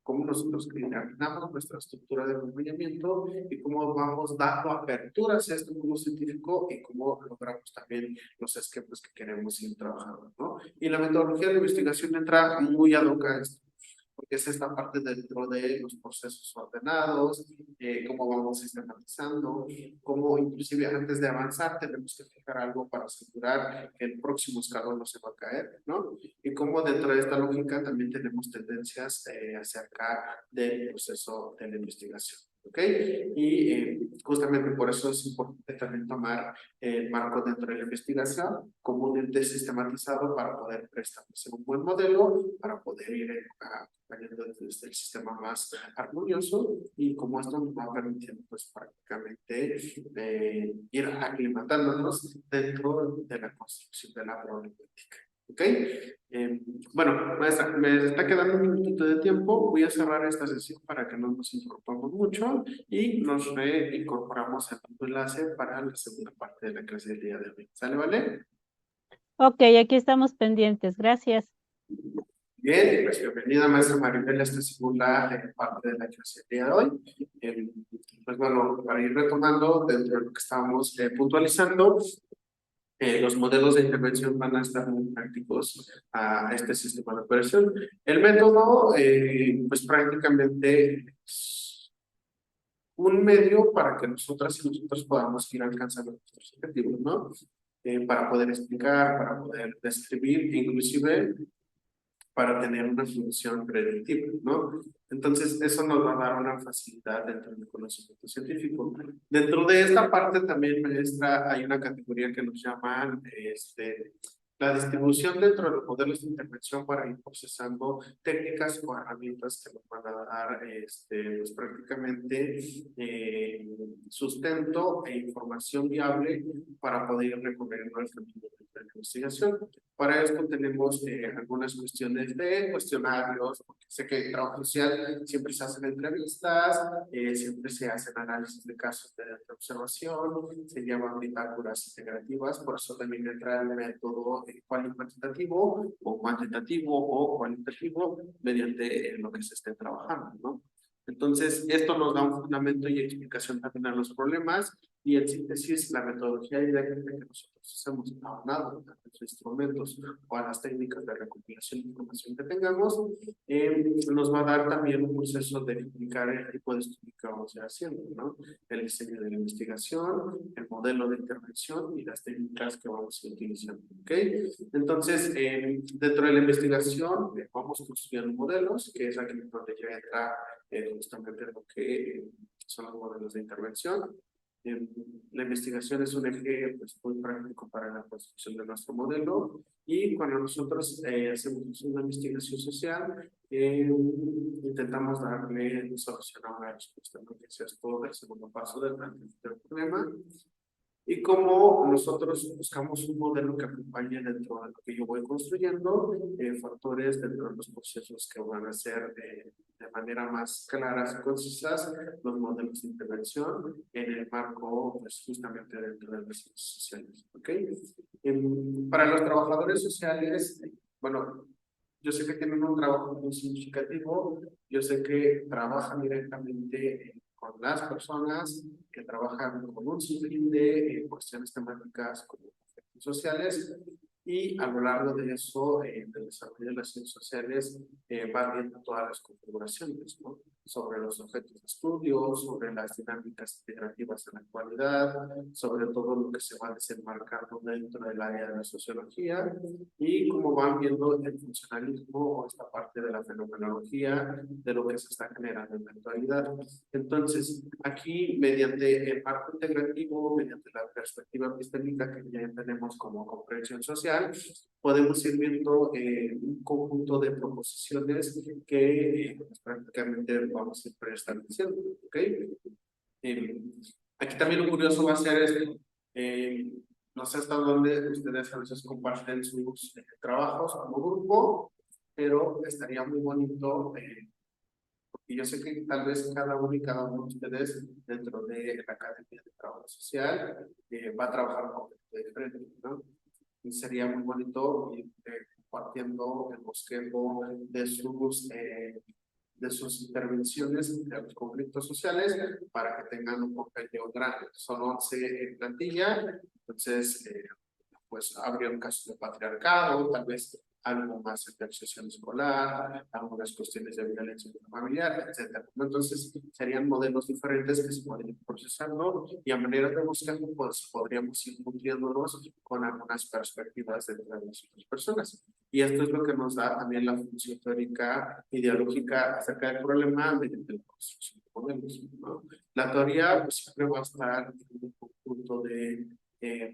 cómo nosotros creamos nuestra estructura de acompañamiento y cómo vamos dando aperturas a este mundo científico y cómo logramos también los esquemas que queremos ir trabajando, ¿no? Y la metodología de investigación entra muy ad hoc a esto, porque es esta parte dentro de los procesos ordenados, cómo vamos sistematizando, cómo inclusive antes de avanzar tenemos que fijar algo para asegurar que el próximo escalón no se va a caer, ¿no? Y cómo dentro de esta lógica también tenemos tendencias acerca del proceso de la investigación. ¿Ok? Y justamente por eso es importante también tomar el marco dentro de la investigación como un ente sistematizado para poder establecer un buen modelo, para poder ir acompañando desde el sistema más armonioso y como esto nos va permitiendo pues prácticamente ir aclimatándonos dentro de la construcción de la problemática. ¿Ok? Bueno, maestra, me está quedando un minutito de tiempo. Voy a cerrar esta sesión para que no nos interrumpamos mucho y nos reincorporamos al enlace para la segunda parte de la clase del día de hoy. ¿Sale, vale? Ok, aquí estamos pendientes. Gracias. Bien, pues bienvenida, maestra Maribel, a esta segunda parte de la clase del día de hoy. Pues bueno, para ir retomando dentro de lo que estábamos puntualizando, los modelos de intervención van a estar muy prácticos a este sistema de operación. El método, pues prácticamente es un medio para que nosotras y nosotros podamos ir alcanzando nuestros objetivos, ¿no? Para poder explicar, para poder describir, inclusive para tener una función predictiva, ¿no? Entonces, eso nos va a dar una facilidad dentro del conocimiento científico. Dentro de esta parte también, maestra, hay una categoría que nos llaman la distribución dentro de los modelos de intervención para ir procesando técnicas o herramientas que nos van a dar pues prácticamente sustento e información viable para poder recorrer nuestro camino de la investigación. Para esto tenemos algunas cuestiones de cuestionarios, porque sé que en trabajo social siempre se hacen entrevistas, siempre se hacen análisis de casos de observación, se llaman bitácoras integrativas, por eso también entra el método cuantitativo o cualitativo mediante lo que se esté trabajando, ¿no? Entonces, esto nos da un fundamento y explicación también a los problemas y en síntesis la metodología didáctica que nosotros hacemos aunado a los instrumentos o a las técnicas de recopilación de información que tengamos, nos va a dar también un proceso de explicar el tipo de estudio que vamos a ir haciendo, ¿no? El diseño de la investigación, el modelo de intervención y las técnicas que vamos a ir utilizando, ¿ok? Entonces, dentro de la investigación vamos construyendo modelos, que es aquí donde ya entra justamente lo que son los modelos de intervención. La investigación es un eje pues, muy práctico para la construcción de nuestro modelo y cuando nosotros hacemos una investigación social, intentamos darle solución a una respuesta, ¿no? Que sea todo el segundo paso del problema. Y como nosotros buscamos un modelo que acompañe dentro de lo que yo voy construyendo, factores dentro de los procesos que van a ser de manera más claras y concisas los modelos de intervención en el marco, pues justamente dentro de las ciencias sociales. ¿Ok? Para los trabajadores sociales, bueno, yo sé que tienen un trabajo muy significativo, yo sé que trabajan directamente con las personas que trabajan con un sinfín de cuestiones temáticas como sociales y a lo largo de eso, del desarrollo de las ciencias sociales, va viendo todas las configuraciones, ¿no? sobre los objetos de estudio, sobre las dinámicas integrativas en la actualidad, sobre todo lo que se va desenmarcando dentro del área de la sociología y cómo van viendo el funcionalismo o esta parte de la fenomenología de lo que se está generando en la actualidad. Entonces, aquí, mediante el marco integrativo, mediante la perspectiva epistémica que ya tenemos como comprensión social, podemos ir viendo un conjunto de proposiciones que pues, prácticamente vamos a ir estableciendo, ¿ok? Aquí también lo curioso va a ser esto. No sé hasta dónde ustedes a veces comparten sus trabajos como grupo, pero estaría muy bonito, y yo sé que tal vez cada uno y cada uno de ustedes dentro de la Academia de Trabajo Social va a trabajar un poco diferente, ¿no? Y sería muy bonito ir compartiendo el bosquejo de sus intervenciones de los conflictos sociales para que tengan un compendio grande. Son 11 en plantilla, entonces pues habría un caso de patriarcado, tal vez algo más de percepción escolar, algunas cuestiones de violencia familiar, etcétera. Entonces, serían modelos diferentes que se podrían ir procesando y a manera de buscarlo, pues podríamos ir nutriéndonos con algunas perspectivas de las otras personas. Y esto es lo que nos da también la función teórica ideológica acerca del problema mediante la construcción de modelos, ¿no? La teoría pues, siempre va a estar en un conjunto de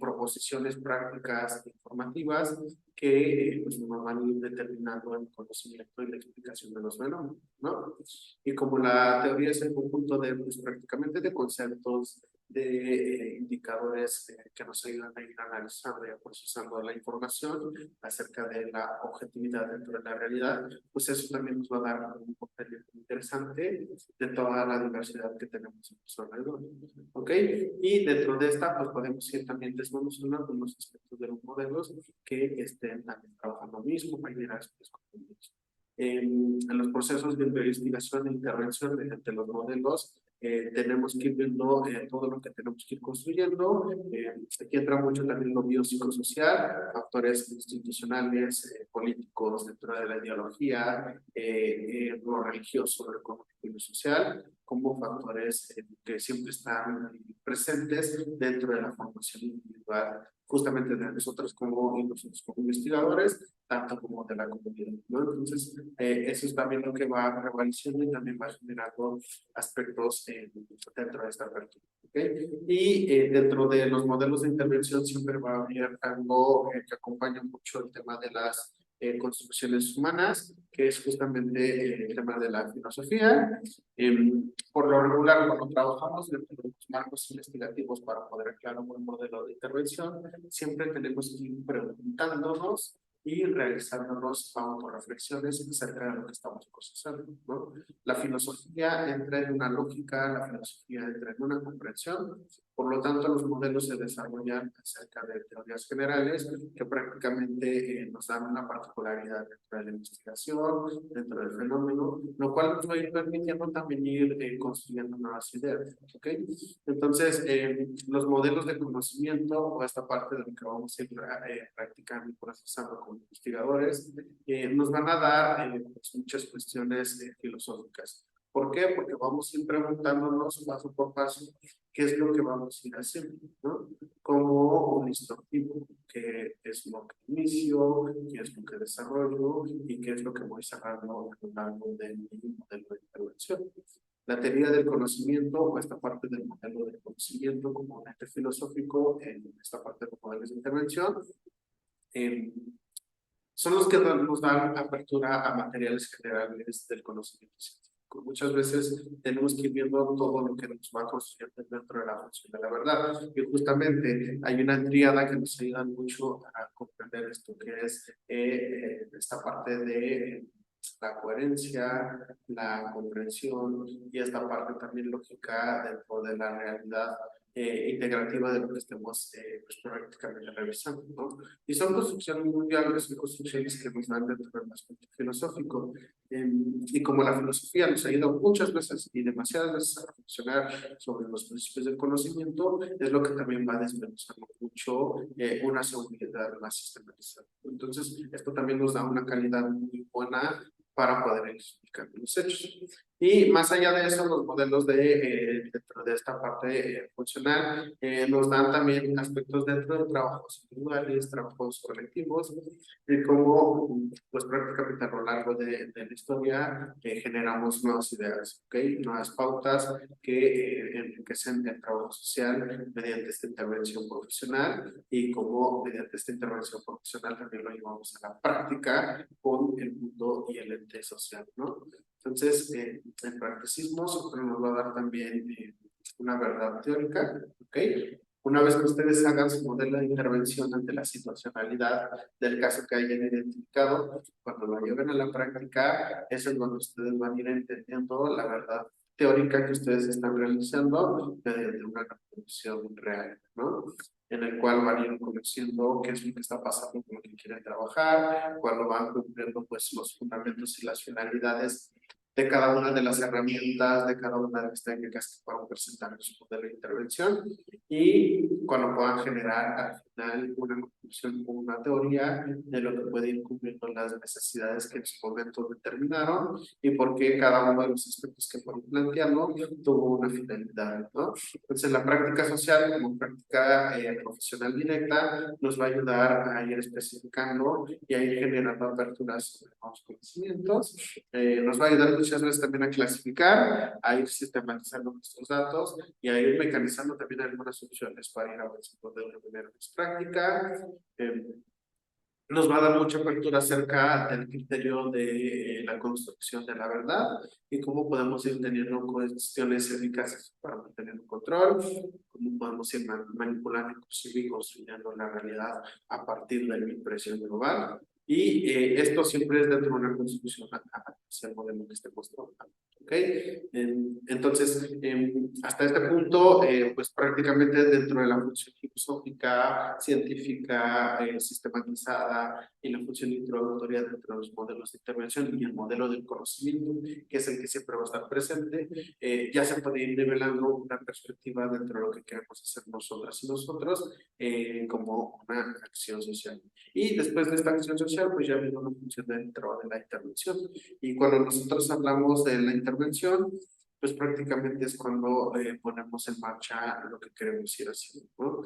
proposiciones prácticas informativas que pues, nos van a ir determinando el conocimiento y la explicación de los fenómenos, ¿no? Y como la teoría es el conjunto de, pues, prácticamente de conceptos, de indicadores que nos ayudan a ir analizando y a procesando la información acerca de la objetividad dentro de la realidad, pues eso también nos va a dar un contenido interesante de toda la diversidad que tenemos en nuestro alrededor. ¿Ok? Y dentro de esta, pues podemos ir también desmenuzando algunos aspectos de los modelos que estén también trabajando lo mismo, para ir a estos contenidos. En los procesos de investigación e intervención mediante los modelos, tenemos que ir viendo todo lo que tenemos que ir construyendo. Aquí entra mucho también lo biopsicosocial, factores institucionales, políticos dentro de la ideología, lo religioso, lo económico y lo social, como factores que siempre están presentes dentro de la formación individual, justamente de nosotros como investigadores, tanto como de la comunidad, ¿no? Entonces, eso es también lo que va prevaleciendo y también va generando aspectos dentro de esta apertura. ¿Okay? Y dentro de los modelos de intervención siempre va a haber algo que acompaña mucho el tema de las construcciones humanas, que es justamente el tema de la filosofía. Por lo regular, cuando trabajamos dentro de los marcos investigativos para poder crear un buen modelo de intervención, siempre tenemos que ir preguntándonos y realizándonos autorreflexiones acerca de lo que estamos procesando, ¿no? La filosofía entra en una lógica, la filosofía entra en una comprensión, por lo tanto los modelos se desarrollan acerca de teorías generales que prácticamente nos dan una particularidad dentro de la investigación, dentro del fenómeno, lo cual nos va a ir permitiendo también ir construyendo nuevas ideas, ¿ok? Entonces, los modelos de conocimiento o esta parte de lo que vamos a ir practicando y procesando como investigadores, nos van a dar pues, muchas cuestiones filosóficas. ¿Por qué? Porque vamos a ir preguntándonos paso por paso qué es lo que vamos a ir haciendo, ¿no? Como un instructivo, qué es lo que inicio, qué es lo que desarrollo y qué es lo que voy cerrando a lo largo de mi modelo de intervención. La teoría del conocimiento o esta parte del modelo del conocimiento como un ente filosófico en esta parte de los modelos de intervención son los que nos dan apertura a materiales generales del conocimiento científico. Muchas veces tenemos que ir viendo todo lo que nos va construyendo dentro de la función de la verdad. Y justamente hay una tríada que nos ayuda mucho a comprender esto, que es esta parte de la coherencia, la comprensión y esta parte también lógica dentro de la realidad integrativa de lo que estemos pues, prácticamente revisando, ¿no? Y son construcciones mundiales, son construcciones que nos dan dentro del aspecto filosófico. Y como la filosofía nos ayuda muchas veces y demasiadas veces a reflexionar sobre los principios del conocimiento, es lo que también va desmenuzando mucho una seguridad más sistematizada. Entonces, esto también nos da una calidad muy buena para poder explicar los hechos. Y más allá de eso, los modelos dentro de esta parte funcional nos dan también aspectos dentro de trabajos individuales, trabajos colectivos, y cómo pues prácticamente a lo largo de la historia generamos nuevas ideas, ¿ok? Nuevas pautas que enriquecen el trabajo social mediante esta intervención profesional y cómo mediante esta intervención profesional también lo llevamos a la práctica con el mundo y el ente social, ¿no? Entonces, el practicismo siempre nos va a dar también una verdad teórica, ¿ok? Una vez que ustedes hagan su modelo de intervención ante la situacionalidad del caso que hayan identificado, cuando lo lleven a la práctica, eso es donde ustedes van a ir entendiendo la verdad teórica que ustedes están realizando mediante una reproducción real, ¿no? En el cual van a ir conociendo qué es lo que está pasando con lo que quieren trabajar, cuando van cumpliendo pues los fundamentos y las finalidades de cada una de las herramientas, de cada una de las técnicas que puedan presentar en su modelo de intervención y cuando puedan generar al final una conclusión o una teoría de lo que puede ir cumpliendo las necesidades que en su momento determinaron y por qué cada uno de los aspectos que fueron planteando tuvo una finalidad, ¿no? Entonces la práctica social como práctica profesional directa nos va a ayudar a ir especificando y a ir generando aperturas sobre nuevos conocimientos, nos va a ayudar muchas veces también a clasificar, a ir sistematizando nuestros datos y a ir mecanizando también algunas opciones para ir avanzando de una manera más práctica. Nos va a dar mucha apertura acerca del criterio de la construcción de la verdad y cómo podemos ir teniendo cuestiones eficaces para mantener un control, cómo podemos ir manipulando inclusive y construyendo la realidad a partir de la impresión global. Y esto siempre es dentro de una construcción hacia el modelo que estemos trabajando. ¿Ok? Entonces, hasta este punto, pues prácticamente dentro de la función filosófica, científica, sistematizada y la función introductoria dentro de los modelos de intervención y el modelo del conocimiento, que es el que siempre va a estar presente, ya se puede ir nivelando una perspectiva dentro de lo que queremos hacer nosotras y nosotros como una acción social. Y después de esta acción social, pues ya viene una función dentro de la intervención. Y cuando nosotros hablamos de la intervención, pues prácticamente es cuando ponemos en marcha lo que queremos ir haciendo, ¿no?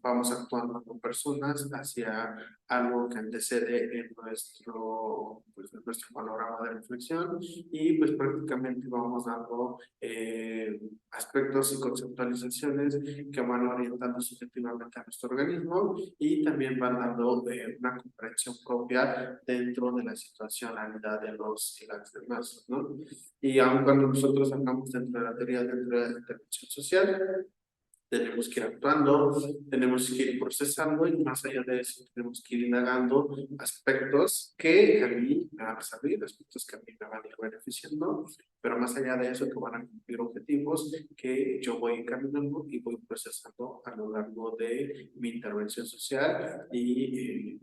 Vamos actuando con personas hacia algo que antecede en nuestro panorama de reflexión y pues prácticamente vamos dando aspectos y conceptualizaciones que van orientando subjetivamente a nuestro organismo y también van dando una comprensión propia dentro de la situacionalidad de los y las demás, ¿no? Y aun cuando nosotros hablamos dentro de la teoría, dentro de la intervención social, tenemos que ir actuando, tenemos que ir procesando y más allá de eso tenemos que ir indagando aspectos que a mí me van a servir, aspectos que a mí me van a ir beneficiando, pero más allá de eso que van a cumplir objetivos que yo voy encaminando y voy procesando a lo largo de mi intervención social y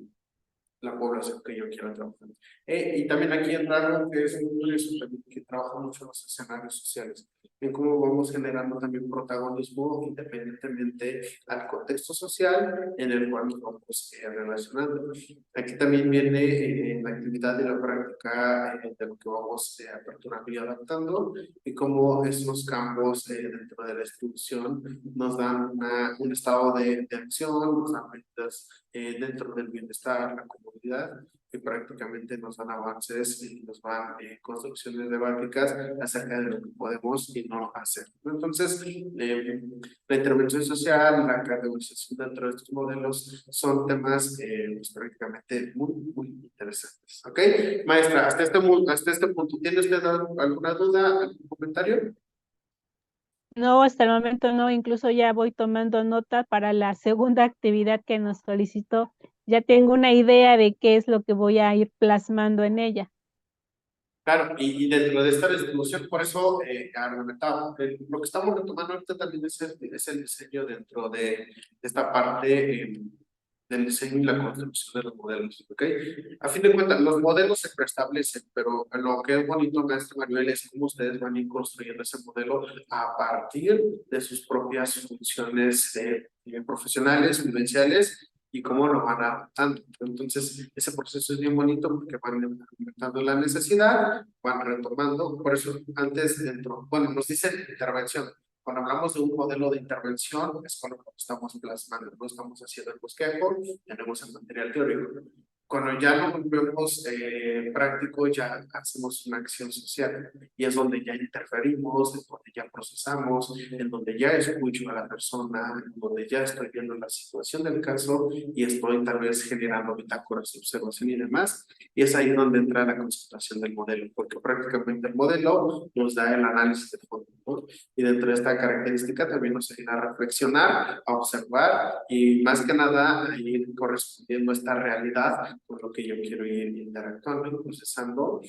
la población que yo quiera trabajar. Y también aquí entra algo que es muy curioso, también, que trabaja mucho en los escenarios sociales, en cómo vamos generando también protagonismo independientemente al contexto social en el cual nos vamos relacionando. Aquí también viene la actividad y la práctica de lo que vamos aperturando y adaptando y cómo esos campos dentro de la institución nos dan un estado de acción, nos dan medidas dentro del bienestar, la comunidad, que prácticamente nos dan avances y nos dan construcciones debáticas acerca de lo que podemos y no hacer. Entonces, la intervención social, la categorización dentro de estos modelos son temas pues, prácticamente muy interesantes. ¿Ok? Maestra, hasta este punto, ¿tiene usted alguna duda, algún comentario? No, hasta el momento no, incluso ya voy tomando nota para la segunda actividad que nos solicitó. Ya tengo una idea de qué es lo que voy a ir plasmando en ella. Claro, y dentro de esta distribución, por eso argumentaba, lo que estamos retomando ahorita también es el diseño dentro de esta parte del diseño y la construcción de los modelos, ¿ok? A fin de cuentas, los modelos se preestablecen, pero lo que es bonito, maestro Manuel, es cómo ustedes van a ir construyendo ese modelo a partir de sus propias funciones profesionales, vivenciales, y cómo lo van adaptando. Entonces, ese proceso es bien bonito porque van implementando la necesidad, van retomando, por eso antes dentro, bueno, nos dicen intervención. Cuando hablamos de un modelo de intervención, es cuando lo estamos plasmando, no estamos haciendo el bosquejo, tenemos el material teórico. Cuando ya lo volvemos práctico, ya hacemos una acción social y es donde ya interferimos, es donde ya procesamos, en donde ya escucho a la persona, en donde ya estoy viendo la situación del caso y estoy tal vez generando bitácoras de observación y demás. Y es ahí donde entra la concentración del modelo, porque prácticamente el modelo nos da el análisis de fondo, ¿no? Y dentro de esta característica también nos ayuda a reflexionar, a observar y más que nada a ir correspondiendo a esta realidad con lo que yo quiero ir interactuando y procesando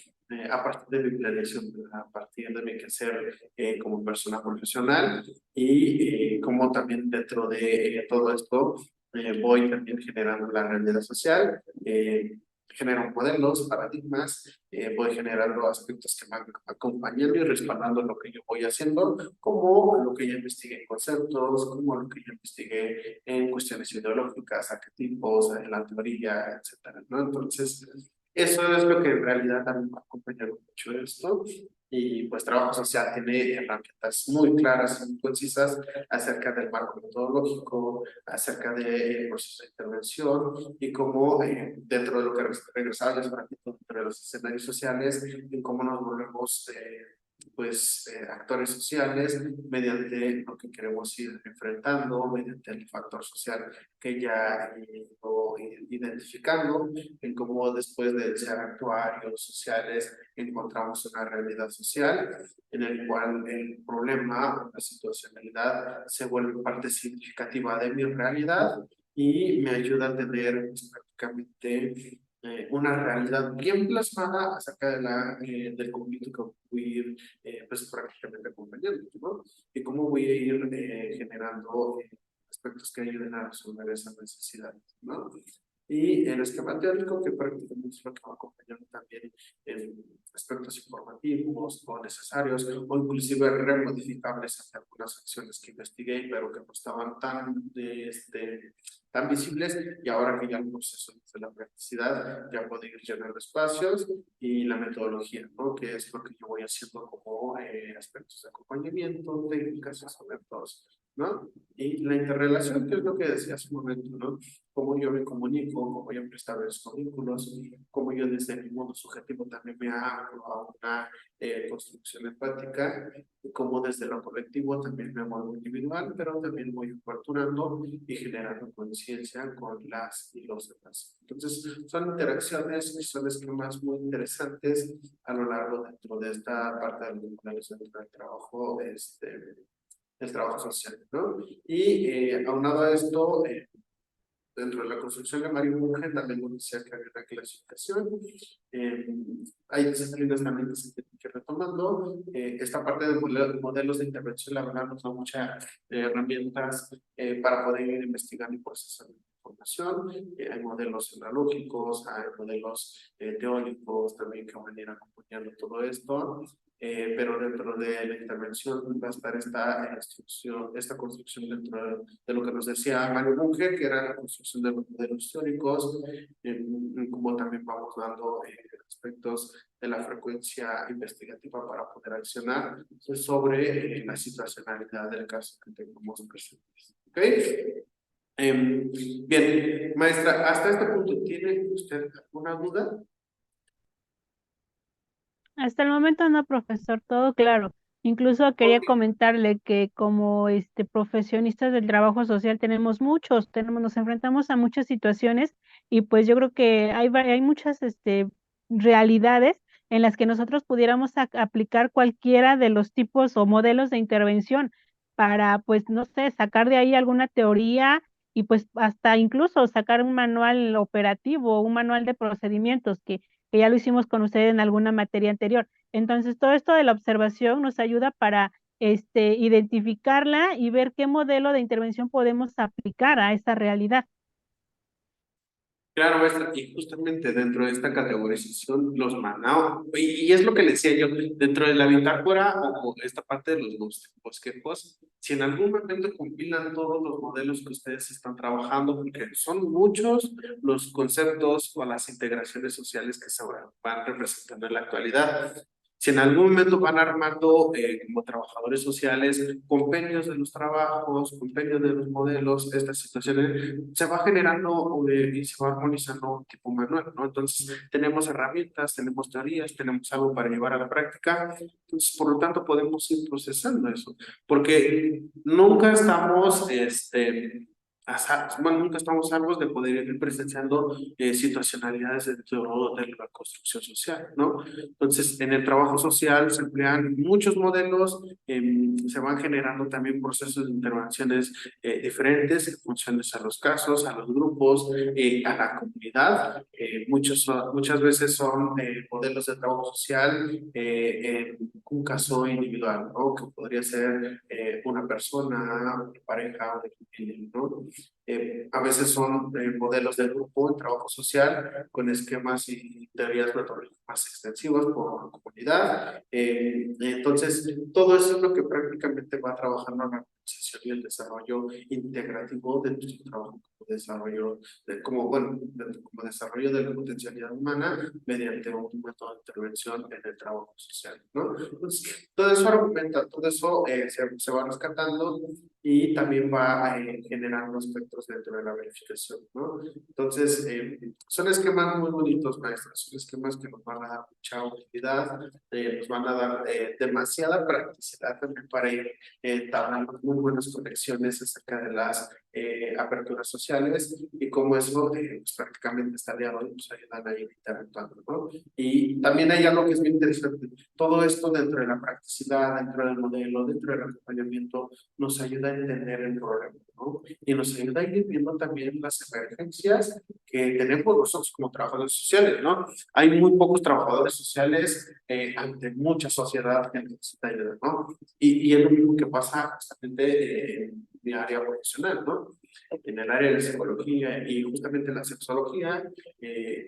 a partir de mi planeación, a partir de mi quehacer como persona profesional y como también dentro de todo esto voy también generando la realidad social. Genero modelos, paradigmas, voy generando aspectos que van acompañando y respaldando lo que yo voy haciendo, como lo que ya investigué en conceptos, como lo que ya investigué en cuestiones ideológicas, arquetipos, en la teoría, etcétera, ¿no? Entonces, eso es lo que en realidad también me ha acompañado mucho esto. Y pues trabajo social tiene herramientas muy claras y muy concisas acerca del marco metodológico, acerca del proceso de intervención y cómo dentro de lo que regresaba yo dentro de los escenarios sociales, en cómo nos volvemos pues actores sociales mediante lo que queremos ir enfrentando, mediante el factor social que ya lo identificando, en cómo después de ser actuarios sociales encontramos una realidad social en el cual el problema o la situacionalidad se vuelve parte significativa de mi realidad y me ayuda a tener pues, prácticamente una realidad bien plasmada acerca de del conflicto que voy a ir pues prácticamente acompañando, ¿no? Y cómo voy a ir generando aspectos que ayuden a resolver esas necesidades, ¿no? Y el esquema teórico que prácticamente es lo que va acompañando también en aspectos informativos o necesarios o inclusive remodificables hacia algunas acciones que investigué pero que no estaban tan visibles y ahora que ya el proceso de la practicidad ya puedo ir llenando espacios y la metodología, ¿no? Que es lo que yo voy haciendo como aspectos de acompañamiento, técnicas y sobre todo, ¿no? Y la interrelación, que es lo que decía hace un momento, ¿no? Cómo yo me comunico, cómo yo establezco vínculos, cómo yo desde mi mundo subjetivo también me abro a una construcción empática, y cómo desde lo colectivo también me muevo individual, pero también voy aperturando y generando conciencia con las y los demás. Entonces, son interacciones y son esquemas muy interesantes a lo largo dentro de esta parte del trabajo, del trabajo social, ¿no? Y aunado a esto, dentro de la construcción de Mario Bunge también nos decía que había una clasificación. Eh, hay disciplinas también que se tienen que ir retomando. Esta parte de modelos de intervención, la verdad, nos da muchas herramientas para poder ir investigando y procesando información. Hay modelos analógicos, hay modelos teóricos también que van a ir acompañando todo esto. Pero dentro de la intervención va a estar esta construcción dentro de lo que nos decía Mario Bunge, que era la construcción de los modelos teóricos, como también vamos dando aspectos de la frecuencia investigativa para poder accionar sobre la situacionalidad del caso que tengamos presentes. ¿Ok? Bien, maestra, hasta este punto, ¿tiene usted alguna duda? Hasta el momento no, profesor, todo claro. Incluso quería Ok. comentarle que como profesionistas del trabajo social nos enfrentamos a muchas situaciones y pues yo creo que hay muchas realidades en las que nosotros pudiéramos aplicar cualquiera de los tipos o modelos de intervención para, pues, no sé, sacar de ahí alguna teoría y pues hasta incluso sacar un manual operativo, un manual de procedimientos que ya lo hicimos con usted en alguna materia anterior. Entonces, todo esto de la observación nos ayuda para identificarla y ver qué modelo de intervención podemos aplicar a esa realidad. Claro, maestra, y justamente dentro de esta categorización los manao, y es lo que le decía yo, dentro de la bitácora o esta parte de los bosquejos, si en algún momento compilan todos los modelos que ustedes están trabajando, porque son muchos los conceptos o las integraciones sociales que se van representando en la actualidad. Si en algún momento van armando como trabajadores sociales compendios de los trabajos, compendios de los modelos, estas situaciones, se va generando y se va armonizando tipo manual, ¿no? Entonces, tenemos herramientas, tenemos teorías, tenemos algo para llevar a la práctica, entonces, por lo tanto, podemos ir procesando eso, porque nunca estamos, bueno, nunca estamos salvos de poder ir presenciando situacionalidades dentro de la construcción social, ¿no? Entonces, en el trabajo social se emplean muchos modelos, se van generando también procesos de intervenciones diferentes en funciones a los casos, a los grupos, a la comunidad. Muchas veces son modelos de trabajo social en un caso individual, ¿no? Que podría ser una persona, una pareja, una familia, ¿no? A veces son modelos de grupo en trabajo social con esquemas y teorías metodológicas más extensivas por comunidad. Entonces, todo eso es lo que prácticamente va trabajando en la organización y el desarrollo integrativo de tu trabajo como desarrollo, como desarrollo de la potencialidad humana mediante un método de intervención en el trabajo social, ¿no? Entonces, todo eso argumenta, todo eso se va rescatando y también va generando aspectos dentro de la verificación, ¿no? Entonces, son esquemas muy bonitos, maestros, son esquemas que nos van a dar mucha utilidad, nos van a dar demasiada practicidad también para ir entablando muy buenas conexiones acerca de las aperturas sociales y cómo eso pues, prácticamente está aliado y nos ayudan a ir interactuando, ¿no? Y también hay algo que es muy interesante, todo esto dentro de la practicidad, dentro del modelo, dentro del acompañamiento, nos ayuda a entender el problema, ¿no? Y nos ayuda a ir viendo también las emergencias que tenemos nosotros como trabajadores sociales, ¿no? Hay muy pocos trabajadores sociales ante mucha sociedad que necesita ayuda, ¿no? Y es lo mismo que pasa justamente en mi área profesional, ¿no? En el área de psicología y justamente en la sexología,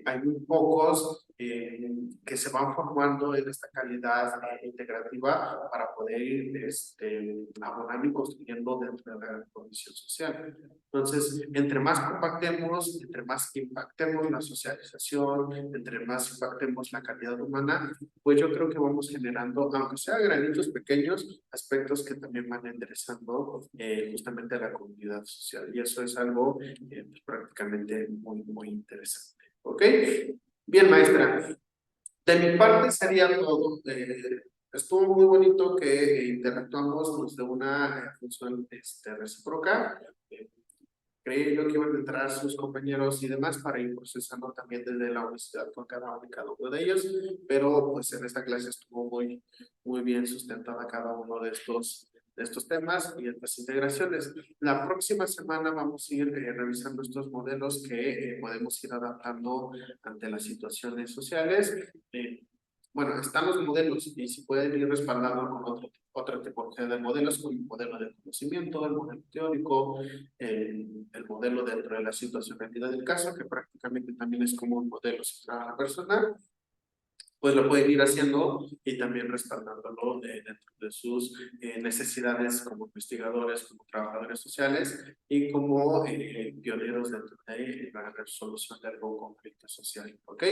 hay muy pocos que se van formando en esta calidad integrativa para poder ir abonando y construyendo dentro de la condición social. Entonces, entre más compactemos, entre más impactemos la socialización, entre más impactemos la calidad humana, pues yo creo que vamos generando, aunque sea granitos pequeños, aspectos que también van enderezando justamente a la comunidad social. Y eso es algo pues, prácticamente muy interesante. ¿Ok? Bien, maestra. De mi parte sería todo. Estuvo muy bonito que interactuamos desde una función recíproca. Creí yo que iban a entrar sus compañeros y demás para ir procesando también desde la universidad con cada uno y cada uno de ellos, pero pues en esta clase estuvo muy bien sustentada cada uno de estos temas y estas integraciones. La próxima semana vamos a ir revisando estos modelos que podemos ir adaptando ante las situaciones sociales. Bueno, están los modelos y si pueden ir respaldando con otra tipología de modelos, como el modelo de conocimiento, el modelo teórico, el modelo dentro de la situacionalidad del caso, que prácticamente también es como un modelo centrado a la persona, pues lo pueden ir haciendo y también respaldándolo dentro de sus necesidades como investigadores, como trabajadores sociales y como pioneros dentro de la resolución de algún conflicto social. ¿Ok?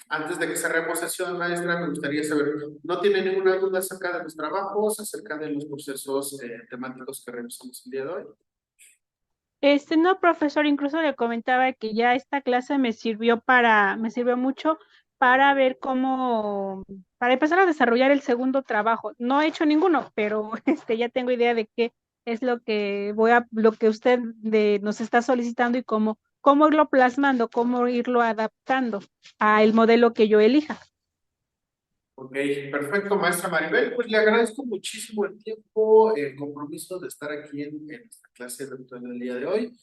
Antes de que cerremos sesión, maestra, me gustaría saber, ¿no tiene ninguna duda acerca de los trabajos, acerca de los procesos temáticos que revisamos el día de hoy? No, profesor, incluso le comentaba que ya esta clase me sirvió mucho para ver para empezar a desarrollar el segundo trabajo. No he hecho ninguno, pero ya tengo idea de qué es lo que usted nos está solicitando y cómo irlo plasmando, cómo irlo adaptando al modelo que yo elija. Ok, perfecto, maestra Maribel. Pues le agradezco muchísimo el tiempo, el compromiso de estar aquí en esta clase dentro del día de hoy.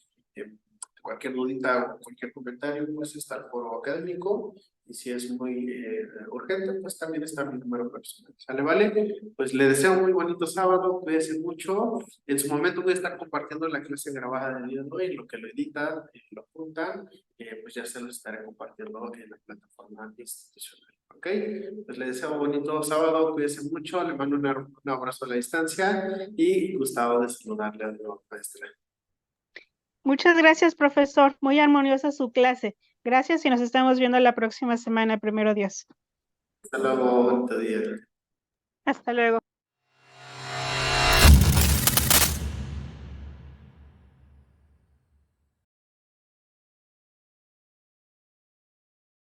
Cualquier dudita o cualquier comentario, pues está el foro académico. y si es muy urgente, pues también está mi número personal. ¿Sale, vale? Pues le deseo un muy bonito sábado, cuídense mucho. En su momento voy a estar compartiendo la clase grabada del día de hoy, en lo que lo editan, lo juntan, pues ya se lo estaré compartiendo en la plataforma institucional. ¿Ok? Pues le deseo un bonito sábado, cuídense mucho, le mando un abrazo a la distancia y gustavo de saludarle a la maestra. Muchas gracias, profesor. Muy armoniosa su clase. Gracias y nos estamos viendo la próxima semana, primero Dios. Hasta luego, bonito día. Hasta luego.